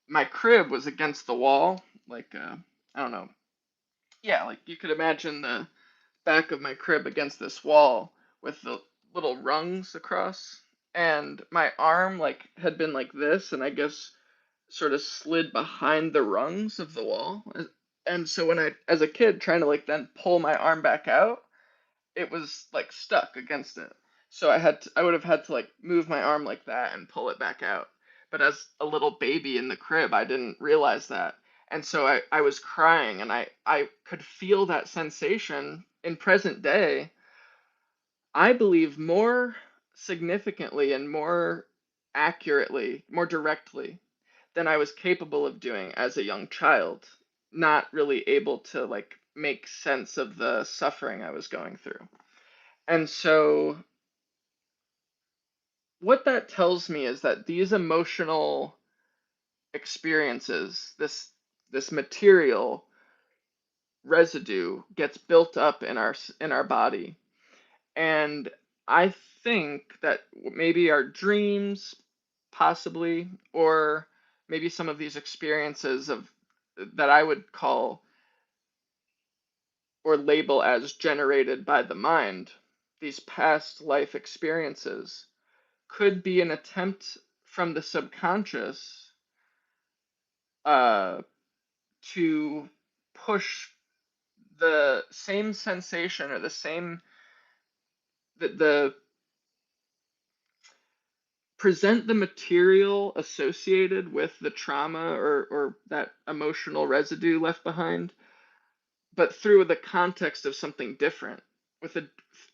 my crib was against the wall, like I don't know, yeah, like you could imagine the back of my crib against this wall with the little rungs across, and my arm like had been like this, and I guess sort of slid behind the rungs of the wall. And so when I, as a kid, trying to like then pull my arm back out, it was like stuck against it. So I would have had to like move my arm like that and pull it back out. But as a little baby in the crib, I didn't realize that. And so I was crying, and I could feel that sensation in present day, I believe more significantly and more accurately, more directly than I was capable of doing as a young child, not really able to like make sense of the suffering I was going through. And so what that tells me is that these emotional experiences, this material residue gets built up in our body. And I think that maybe our dreams, possibly, or maybe some of these experiences of that I would call or label as generated by the mind, these past life experiences, could be an attempt from the subconscious uh, to push the same sensation or the present the material associated with the trauma or that emotional residue left behind, but through the context of something different, with a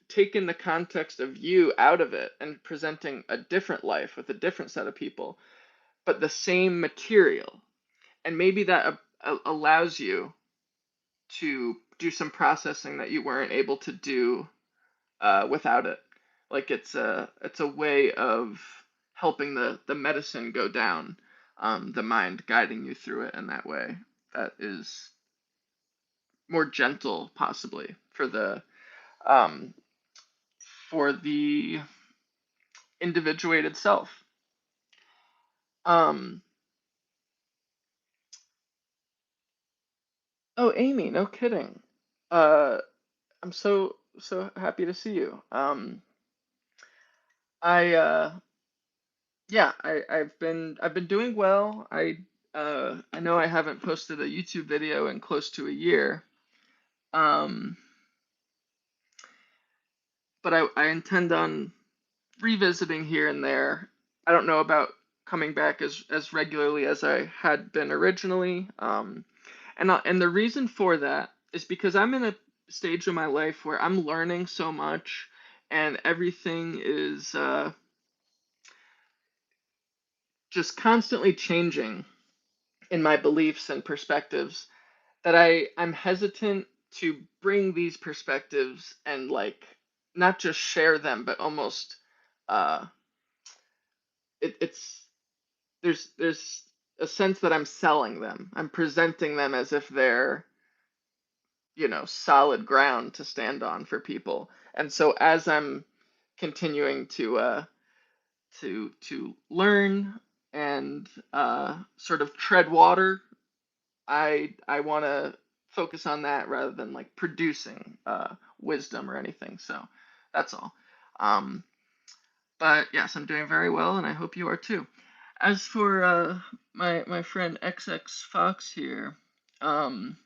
taking the context of you out of it and presenting a different life with a different set of people, but the same material. And maybe that allows you to do some processing that you weren't able to do without it. Like it's a way of helping the medicine go down, the mind guiding you through it in that way. That is more gentle, possibly um, for the individuated self. Um, oh, Amy, no kidding. Uh, I'm so happy to see you. I Yeah, I've been doing well. I know I haven't posted a YouTube video in close to a year. Um, but I intend on revisiting here and there. I don't know about coming back as regularly as I had been originally. And the reason for that is because I'm in a stage of my life where I'm learning so much, and everything is just constantly changing in my beliefs and perspectives, that I'm hesitant to bring these perspectives and like not just share them, but almost uh, it's there's a sense that I'm selling them. I'm presenting them as if they're, solid ground to stand on for people. And so as I'm continuing to learn and sort of tread water, I want to focus on that rather than like producing wisdom or anything. So that's all. Um, but yes, I'm doing very well, and I hope you are too. As for my friend XX Fox here, um,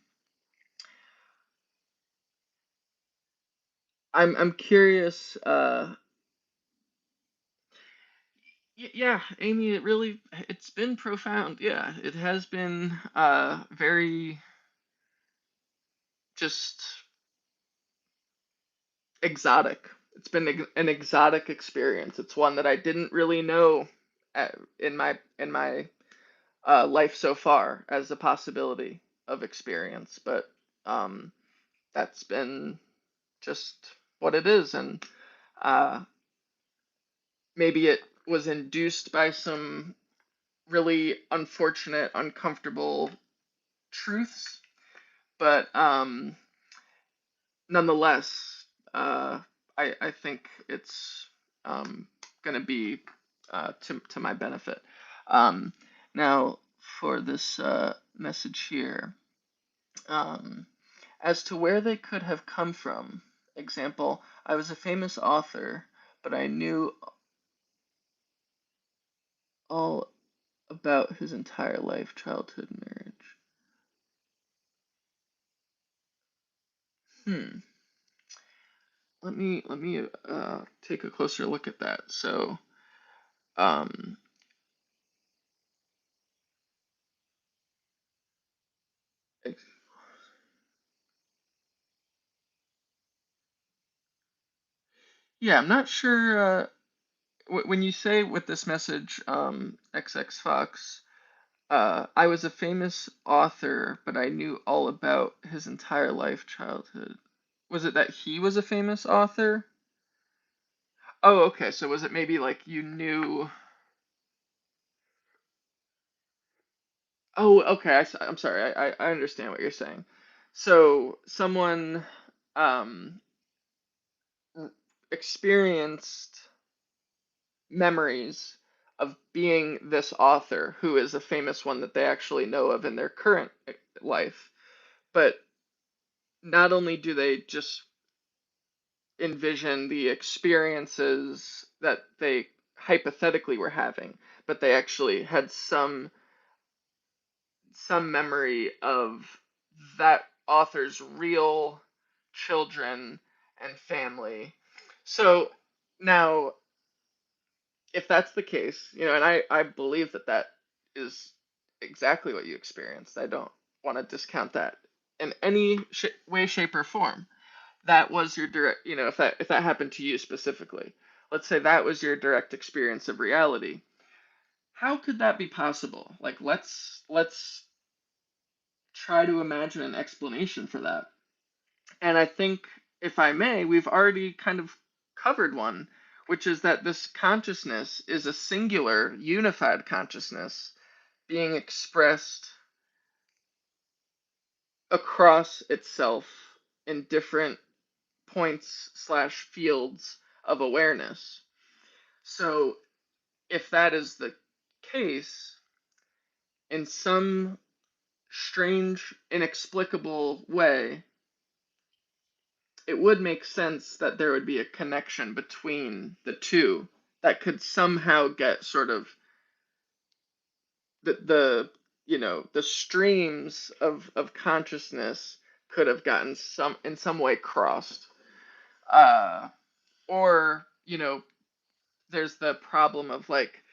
I'm curious. Yeah, Amy, it's been profound. Yeah, it has been very just exotic. It's been an exotic experience. It's one that I didn't really know in my life so far as a possibility of experience, but um, that's been just what it is, and uh, maybe it was induced by some really unfortunate, uncomfortable truths, but nonetheless, I think it's um, going to be to my benefit. Um, Now, for this message here, um, as to where they could have come from. Example, I was a famous author, but I knew all about his entire life, childhood, marriage. Hmm. Let me take a closer look at that. So, um, yeah, I'm not sure. When you say with this message, XX Fox, I was a famous author, but I knew all about his entire life, childhood. Was it that he was a famous author? Oh, okay. So was it maybe like you knew? Oh, okay. I'm sorry. I understand what you're saying. So someone um, experienced memories of being this author who is a famous one that they actually know of in their current life. But not only do they just envision the experiences that they hypothetically were having, but they actually had some memory of that author's real children and family. So now, if that's the case, and I believe that that is exactly what you experienced. I don't want to discount that in any way, shape, or form. That was your direct, if that happened to you specifically. Let's say that was your direct experience of reality. How could that be possible? Like, let's try to imagine an explanation for that. And I think, if I may, we've already kind of covered one, which is that this consciousness is a singular, unified consciousness being expressed across itself in different points slash fields of awareness. So, if that is the case, in some strange, inexplicable way, it would make sense that there would be a connection between the two that could somehow get sort of the streams of consciousness could have gotten in some way crossed, uh or there's the problem of, like,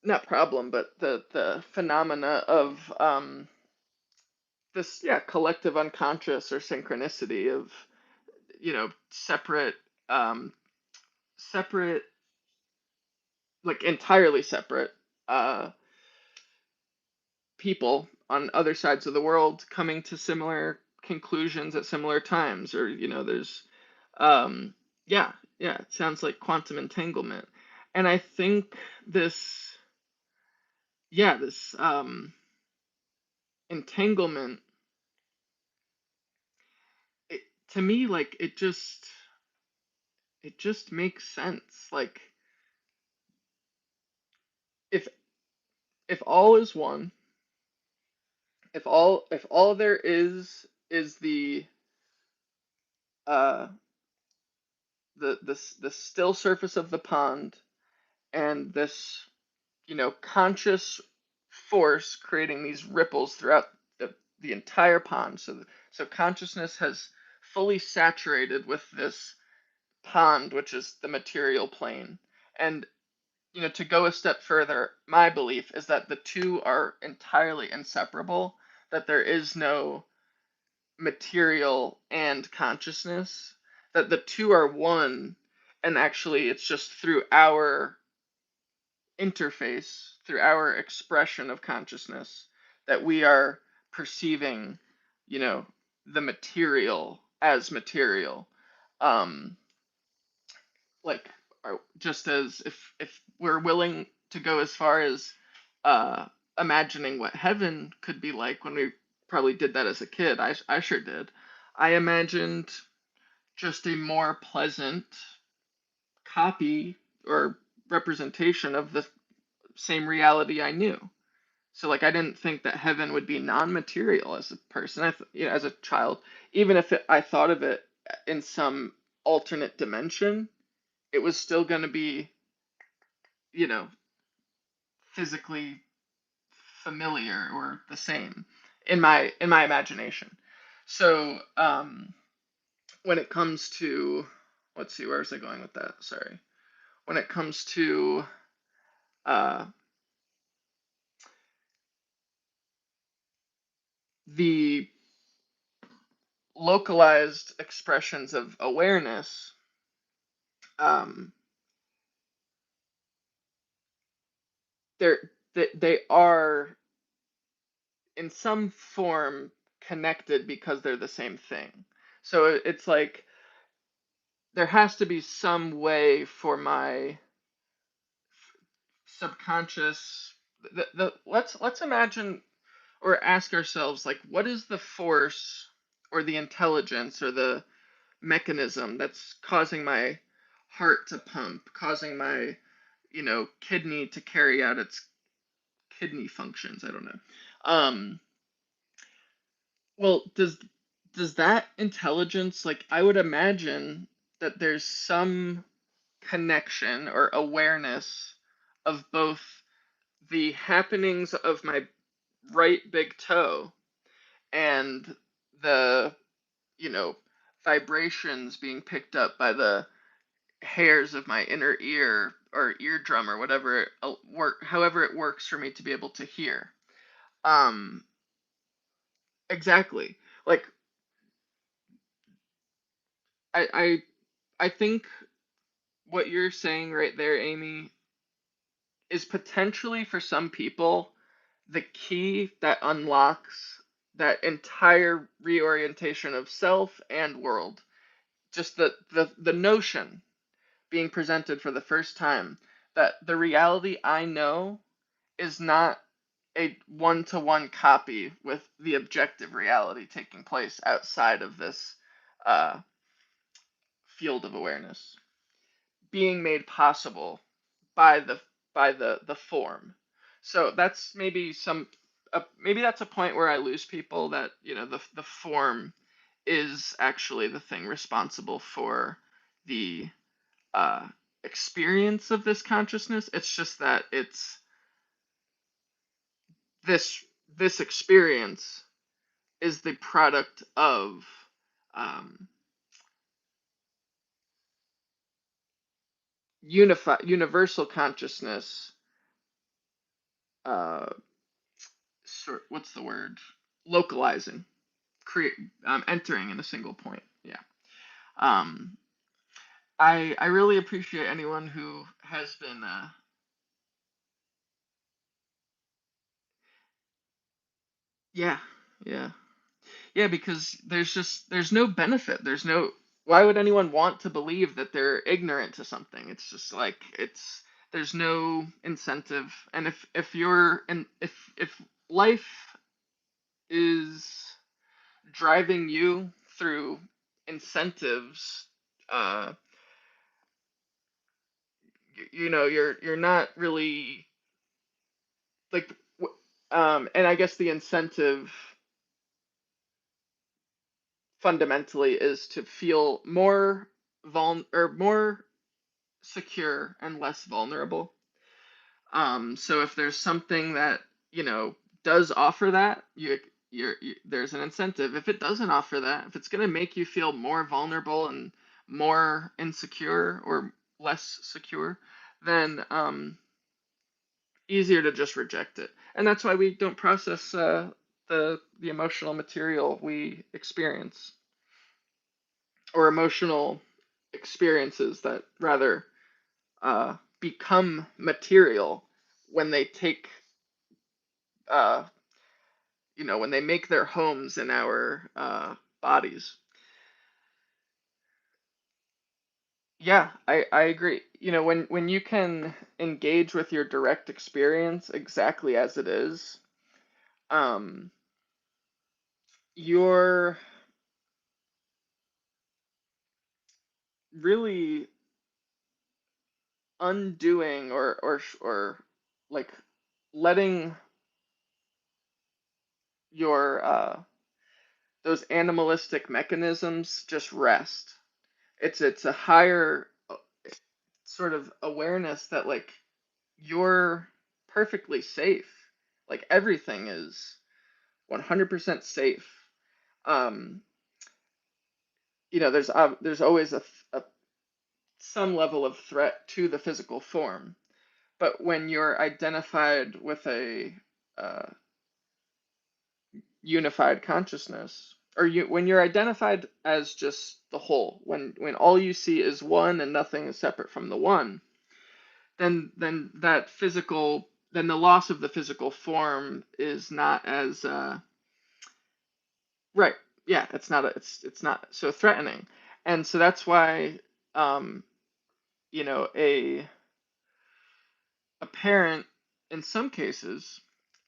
not problem, but the phenomena of this, yeah, collective unconscious or synchronicity of separate, um separate, like entirely separate uh people on other sides of the world coming to similar conclusions at similar times, or there's um yeah, yeah, it sounds like quantum entanglement. And I think this, yeah, this entanglement, it, to me, like, it just makes sense. Like, if if all is one, if all there is uh the still surface of the pond, and this conscious force creating these ripples throughout the entire pond. So consciousness has fully saturated with this pond, which is the material plane, And to go a step further, my belief is that the two are entirely inseparable, that there is no material and consciousness, that the two are one, and actually it's just through our interface, through our expression of consciousness, that we are perceiving, you know, the material as material. Um, like, just as if we're willing to go as far as uh, imagining what heaven could be like, when we probably did that as a kid, I sure did. I imagined just a more pleasant copy or representation of the same reality I knew. So like I didn't think that heaven would be non-material as a person, as a child. Even if I thought of it in some alternate dimension, it was still going to be, you know, physically familiar or the same in my imagination. So when it comes to, let's see, where was I going with that? Sorry. When it comes to uh, the localized expressions of awareness, um, they are in some form connected because they're the same thing. So it's like there has to be some way for my subconscious, let's imagine or ask ourselves, like, what is the force or the intelligence or the mechanism that's causing my heart to pump, causing my kidney to carry out its kidney functions. I don't know. Well, does that intelligence, like, I would imagine that there's some connection or awareness of both the happenings of my right big toe and the, you know, vibrations being picked up by the hairs of my inner ear or eardrum or whatever however it works for me to be able to hear. Um, exactly. Like I I think what you're saying right there, Amy, is potentially for some people the key that unlocks that entire reorientation of self and world. Just the notion being presented for the first time that the reality I know is not a one-to-one copy with the objective reality taking place outside of this uh, field of awareness being made possible by the form. So that's maybe that's a point where I lose people, that the form is actually the thing responsible for the uh, experience of this consciousness. It's just that it's this this experience is the product of um, universal consciousness. Uh, what's the word? Localizing, create, entering in a single point. Yeah. Um, I really appreciate anyone who has been. Yeah. Yeah. Yeah, because there's no benefit. There's no Why would anyone want to believe that they're ignorant to something? It's just like there's no incentive. And if life is driving you through incentives, uh you're not really like and I guess the incentive fundamentally is to feel more secure and less vulnerable. So if there's something that does offer that, there's an incentive. If it doesn't offer that, if it's going to make you feel more vulnerable and more insecure or less secure, then easier to just reject it. And that's why we don't process the emotional material we experience, or emotional experiences that rather become material when they take uh, when they make their homes in our bodies. Yeah, I agree. When you can engage with your direct experience exactly as it is, um, you're really undoing or like letting your those animalistic mechanisms just rest. It's a higher sort of awareness that like you're perfectly safe. Like everything is 100% safe. Um, there's always a some level of threat to the physical form, but when you're identified with a uh, unified consciousness, or when you're identified as just the whole, when all you see is one and nothing is separate from the one, then that physical then the loss of the physical form is not as right. Yeah, it's not so threatening. And so that's why um a parent in some cases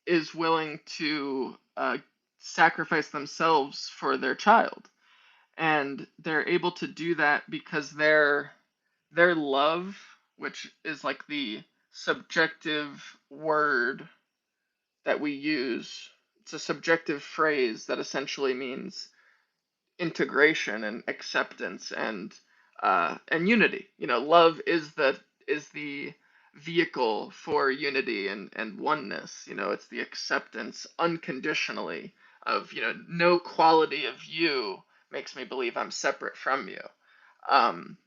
is willing to sacrifice themselves for their child, and they're able to do that because their love, which is like the subjective word that we use, it's a subjective phrase that essentially means integration and acceptance and unity. Love is the vehicle for unity and oneness. It's the acceptance unconditionally of no quality of you makes me believe I'm separate from you. Um,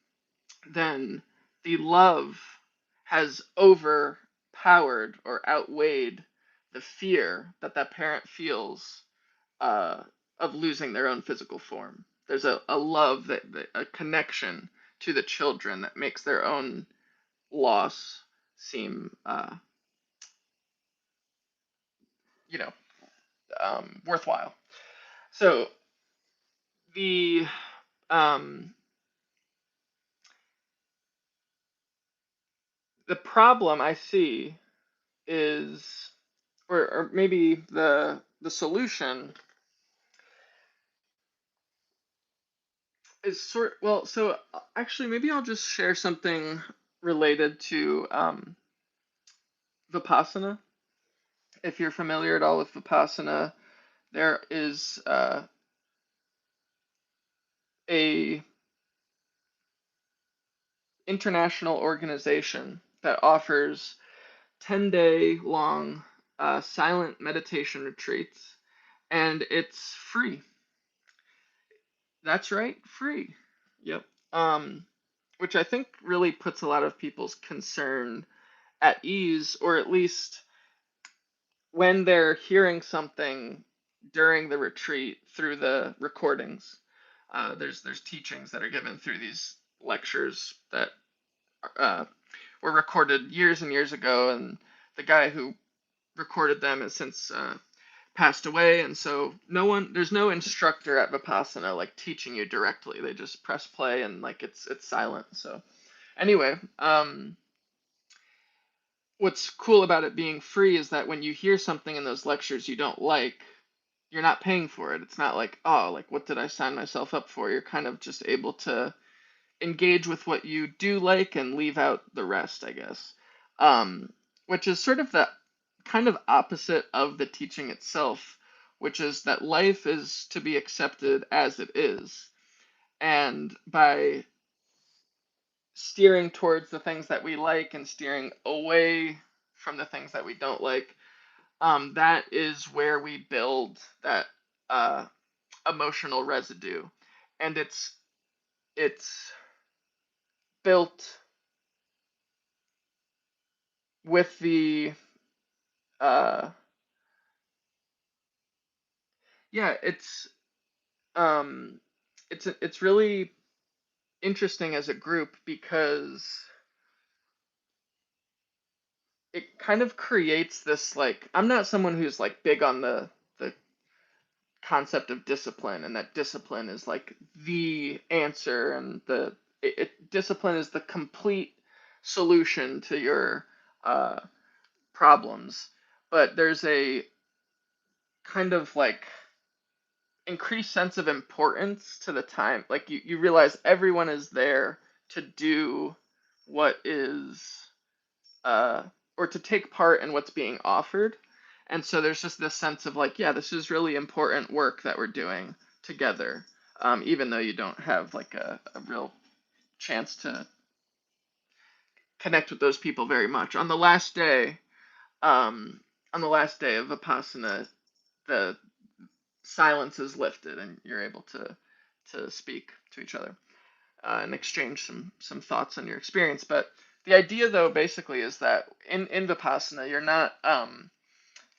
then the love has overpowered or outweighed the fear that that parent feels uh, of losing their own physical form. There's a love that a connection to the children that makes their own loss seem you know worthwhile. So the um, the problem I see is, or maybe the solution is so actually maybe I'll just share something related to Vipassana. If you're familiar at all with Vipassana, there is a international organization that offers 10-day long silent meditation retreats, and it's free. That's right, free. Yep. Which I think really puts a lot of people's concern at ease, or at least when they're hearing something during the retreat through the recordings. There's teachings that are given through these lectures that uh, were recorded years and years ago, and the guy who recorded them has since passed away, and so there's no instructor at Vipassana like teaching you directly. They just press play and like it's silent. So anyway, what's cool about it being free is that when you hear something in those lectures you don't like, you're not paying for it. It's not like, oh, like what did I sign myself up for? You're kind of just able to engage with what you do like and leave out the rest, I guess. Which is sort of the kind of opposite of the teaching itself, which is that life is to be accepted as it is. And by steering towards the things that we like and steering away from the things that we don't like, that is where we build that uh, emotional residue. And it's built with the uh yeah, um it's really interesting as a group because it kind of creates this, like, I'm not someone who's like big on the concept of discipline, and that discipline is like the answer, and discipline is the complete solution to your uh problems. But there's a kind of like increased sense of importance to the time. Like you realize everyone is there to do what is uh or to take part in what's being offered. And so there's just this sense of like, yeah, this is really important work that we're doing together. Even though you don't have like a real chance to connect with those people very much. Um, on the last day of Vipassana, the silence is lifted and you're able to speak to each other and exchange some thoughts on your experience. But the idea, though, basically is that in Vipassana,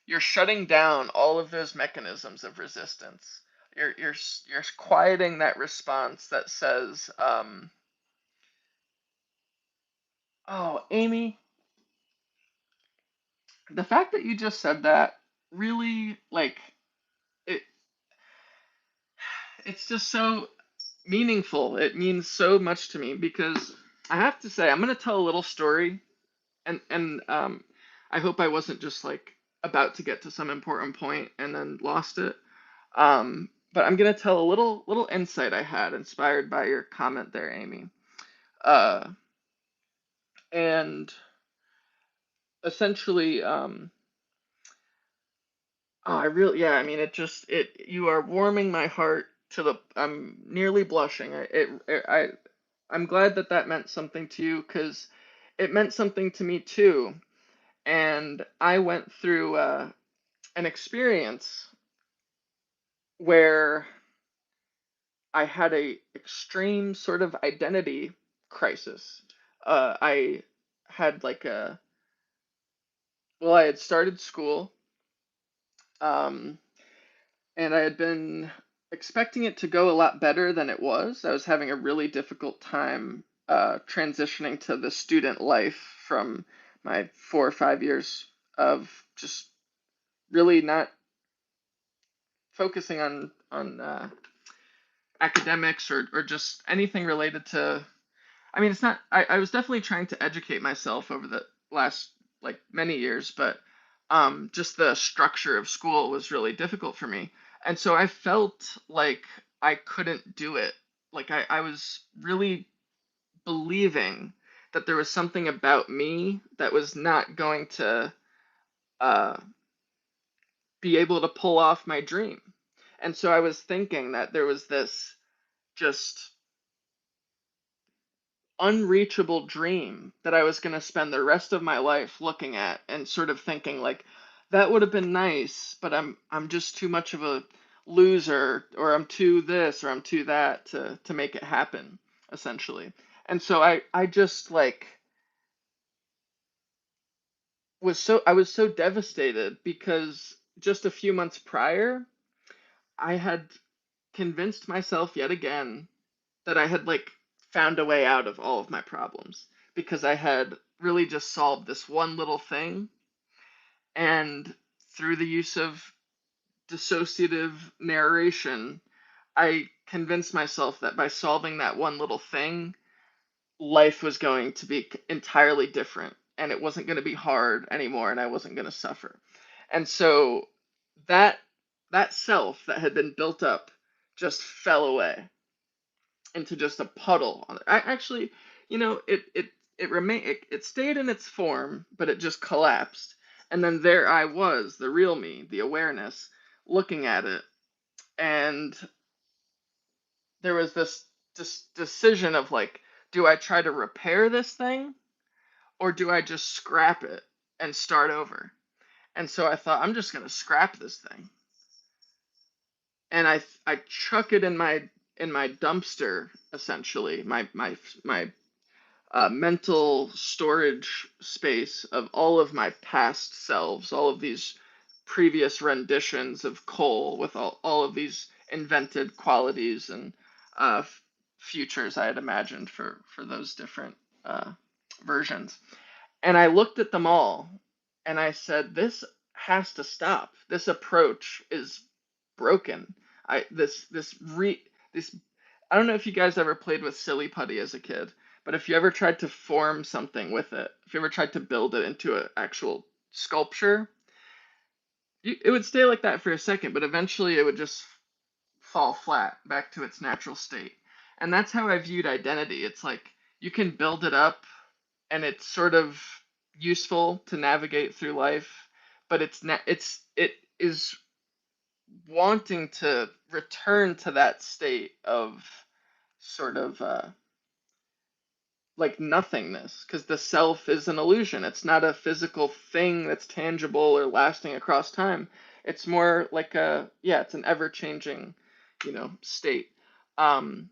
you're shutting down all of those mechanisms of resistance. You're quieting that response that says, "Oh, Amy, the fact that you just said that really like it. It's just so meaningful. It means so much to me because I have to say I'm gonna tell a little story, and I hope I wasn't just like about to get to some important point and then lost it. But I'm gonna tell a little insight I had inspired by your comment there, Amy. Uh, and essentially, oh, I really, yeah, I mean, you are warming my heart to the, I'm nearly blushing. I'm glad that that meant something to you because it meant something to me too. And I went through an experience where I had a extreme sort of identity crisis. I had like a, well, I had started school, um, and I had been expecting it to go a lot better than it was. I was having a really difficult time transitioning to the student life from my 4 or 5 years of just really not focusing on academics or just anything related to. I mean, it's not. I was definitely trying to educate myself over the last like many years, but just the structure of school was really difficult for me, and so I felt like I couldn't do it. Like I was really believing that there was something about me that was not going to uh, be able to pull off my dream, and so I was thinking that there was this just unreachable dream that I was going to spend the rest of my life looking at and sort of thinking like that would have been nice, but I'm just too much of a loser, or I'm too this or I'm too that to make it happen, essentially. And so I just like I was so devastated because just a few months prior I had convinced myself yet again that I had like found a way out of all of my problems because I had really just solved this one little thing. And through the use of dissociative narration, I convinced myself that by solving that one little thing, life was going to be entirely different and it wasn't going to be hard anymore and I wasn't going to suffer. And so that that self that had been built up just fell away into just a puddle. I actually, it stayed in its form, but it just collapsed. And then there I was, the real me, the awareness, looking at it, and there was this decision of like, do I try to repair this thing or do I just scrap it and start over? And so I thought I'm just gonna scrap this thing, and I chuck it in my dumpster essentially, my mental storage space of all of my past selves, all of these previous renditions of Cole with all of these invented qualities and futures I had imagined for those different uh, versions. And I looked at them all and I said, this has to stop. This approach is broken. I this this re this I don't know if you guys ever played with Silly Putty as a kid, but if you ever tried to form something with it, if you ever tried to build it into an actual sculpture, it would stay like that for a second, but eventually it would just fall flat back to its natural state. And that's how I viewed identity. It's like you can build it up and it's sort of useful to navigate through life, but it is wanting to return to that state of sort of like nothingness, because the self is an illusion. It's not a physical thing that's tangible or lasting across time. It's more like it's an ever changing, state. Um,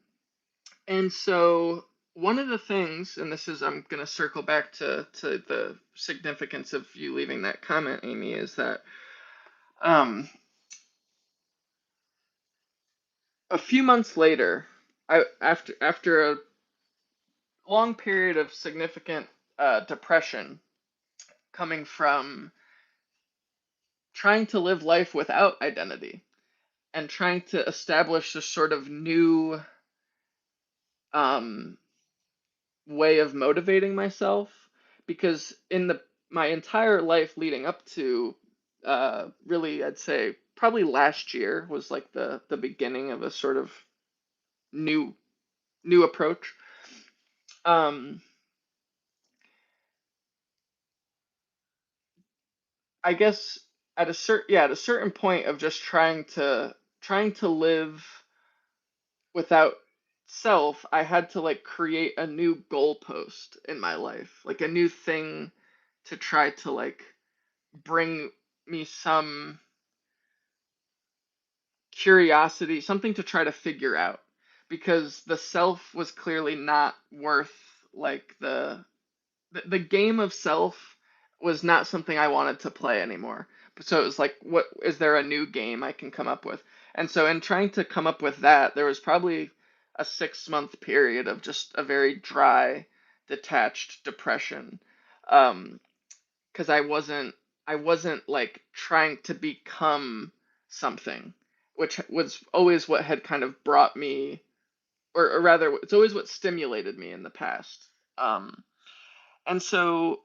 and so one of the things, and this is, I'm going to circle back to the significance of you leaving that comment, Amy, is that a few months later, after a long period of significant depression coming from trying to live life without identity and trying to establish a sort of new um, way of motivating myself, because in the my entire life leading up to really, I'd say probably last year was like the beginning of a sort of new approach. um I guess at a certain point of just trying to live without self, I had to like create a new goalpost in my life, like a new thing to try to like bring me some curiosity, something to try to figure out, because the self was clearly not worth like the game of self was not something I wanted to play anymore. So it was like, what is there a new game I can come up with? And so in trying to come up with that, there was probably a 6 month period of just a very dry, detached depression. Because I wasn't like trying to become something, which was always what had kind of brought me, or rather, it's always what stimulated me in the past. And so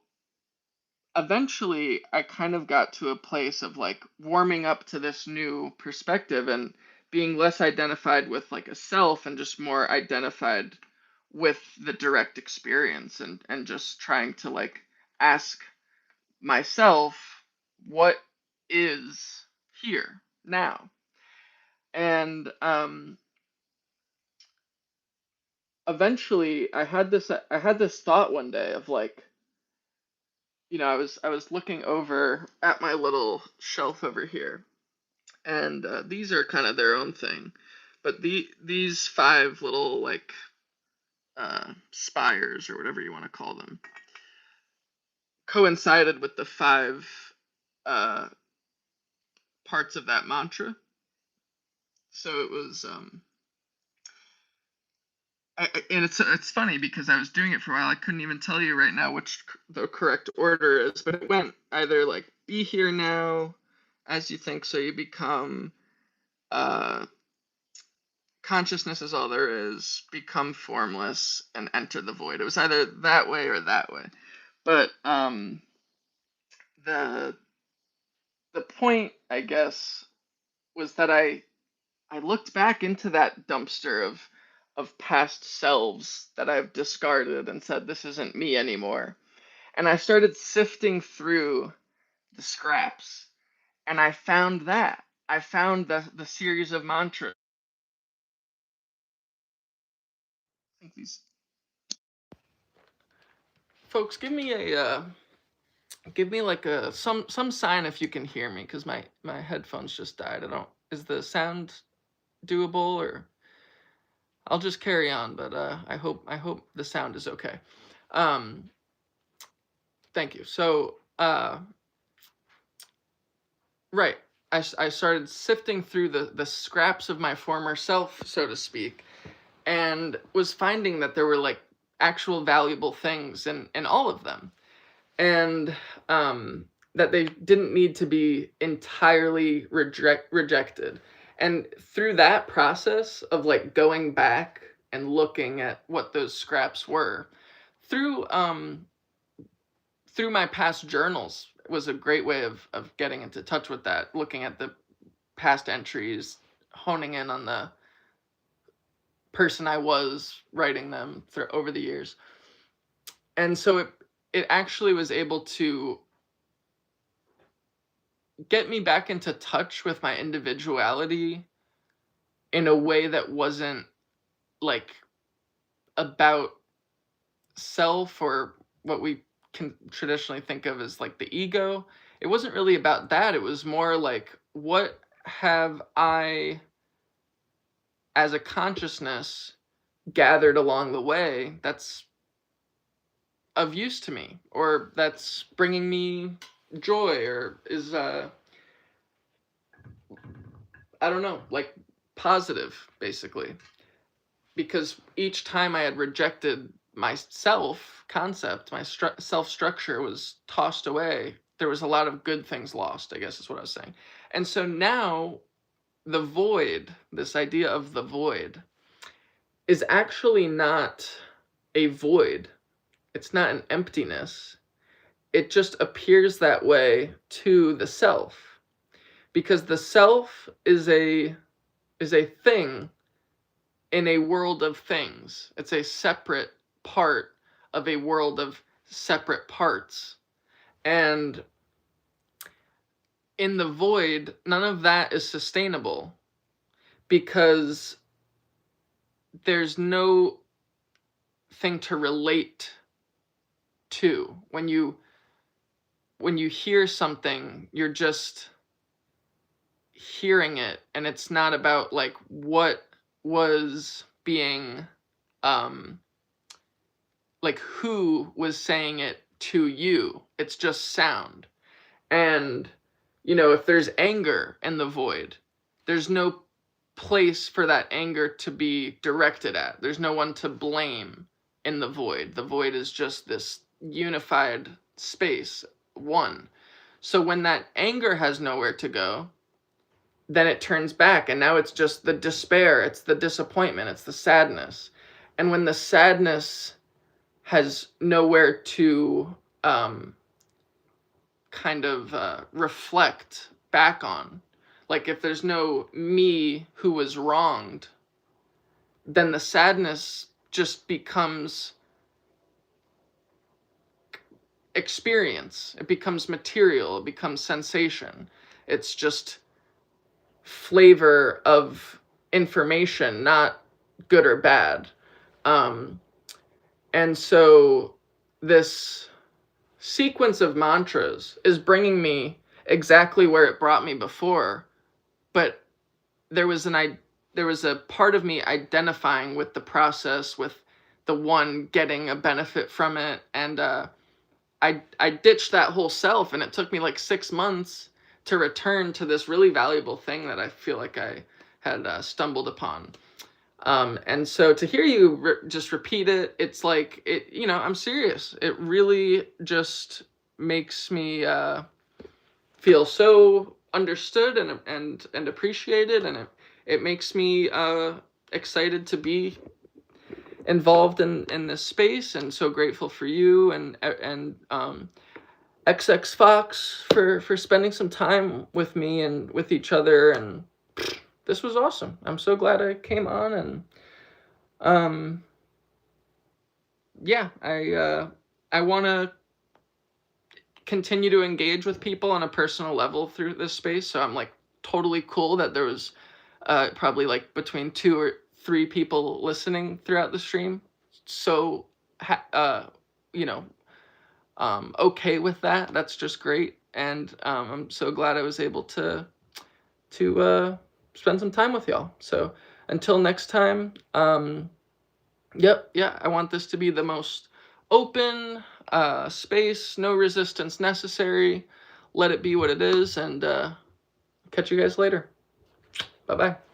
eventually I kind of got to a place of like warming up to this new perspective and being less identified with like a self and just more identified with the direct experience, and just trying to like ask myself what is here now. And eventually I had this thought one day of like, I was looking over at my little shelf over here, and these are kind of their own thing, but these five little like spires or whatever you want to call them coincided with the five uh, parts of that mantra. So it was and it's funny because I was doing it for a while. I couldn't even tell you right now which the correct order is, but it went either like be here now, as you think, so you become, uh, consciousness is all there is, become formless, and enter the void. It was either that way or that way. But the the point, I guess, was that I looked back into that dumpster of past selves that I've discarded and said this isn't me anymore. And I started sifting through the scraps, and I found that. I found the series of mantras. I think these folks give me like a some sign if you can hear me, because my headphones just died. I don't Is the sound doable, or I'll just carry on, but I hope the sound is okay. Um, Thank you. So, right. I started sifting through the scraps of my former self, so to speak, and was finding that there were like actual valuable things in all of them. And that they didn't need to be entirely rejected. And through that process of like going back and looking at what those scraps were, through through my past journals was a great way of getting into touch with that, looking at the past entries, honing in on the person I was writing them through over the years. And so it actually was able to get me back into touch with my individuality in a way that wasn't like about self or what we can traditionally think of as like the ego. It wasn't really about that. It was more like, what have I as a consciousness gathered along the way that's of use to me, or that's bringing me joy, or is I don't know, like positive, basically. Because each time I had rejected my self concept, my self structure was tossed away. There was a lot of good things lost, I guess is what I was saying. And so now the void, this idea of the void, is actually not a void. It's not an emptiness. It just appears that way to the self. Because the self is a thing in a world of things. It's a separate part of a world of separate parts. And in the void, none of that is sustainable because there's no thing to relate to. When you hear something, you're just hearing it, and it's not about like what was being like who was saying it to you. It's just sound. And if there's anger in the void, there's no place for that anger to be directed at. There's no one to blame in the void. The void is just this unified space, one. So when that anger has nowhere to go, then it turns back, and now it's just the despair, it's the disappointment, it's the sadness. And when the sadness has nowhere to kind of reflect back on, like if there's no me who was wronged, then the sadness just becomes experience. It becomes material, it becomes sensation. It's just flavor of information, not good or bad. And so this sequence of mantras is bringing me exactly where it brought me before, but there was a part of me identifying with the process, with the one getting a benefit from it, and I ditched that whole self, and it took me like 6 months to return to this really valuable thing that I feel like I had stumbled upon. And so to hear you just repeat it, it's like, I'm serious. It really just makes me feel so understood and appreciated, and it makes me excited to be involved in this space, and so grateful for you and XX Fox for spending some time with me and with each other, and this was awesome. I'm so glad I came on, and yeah, I want to continue to engage with people on a personal level through this space. So I'm like totally cool that there was probably like between 2 or 3 people listening throughout the stream. So okay with that. That's just great, and I'm so glad I was able to spend some time with y'all. So until next time, I want this to be the most open space, no resistance necessary. Let it be what it is, and catch you guys later. Bye-bye.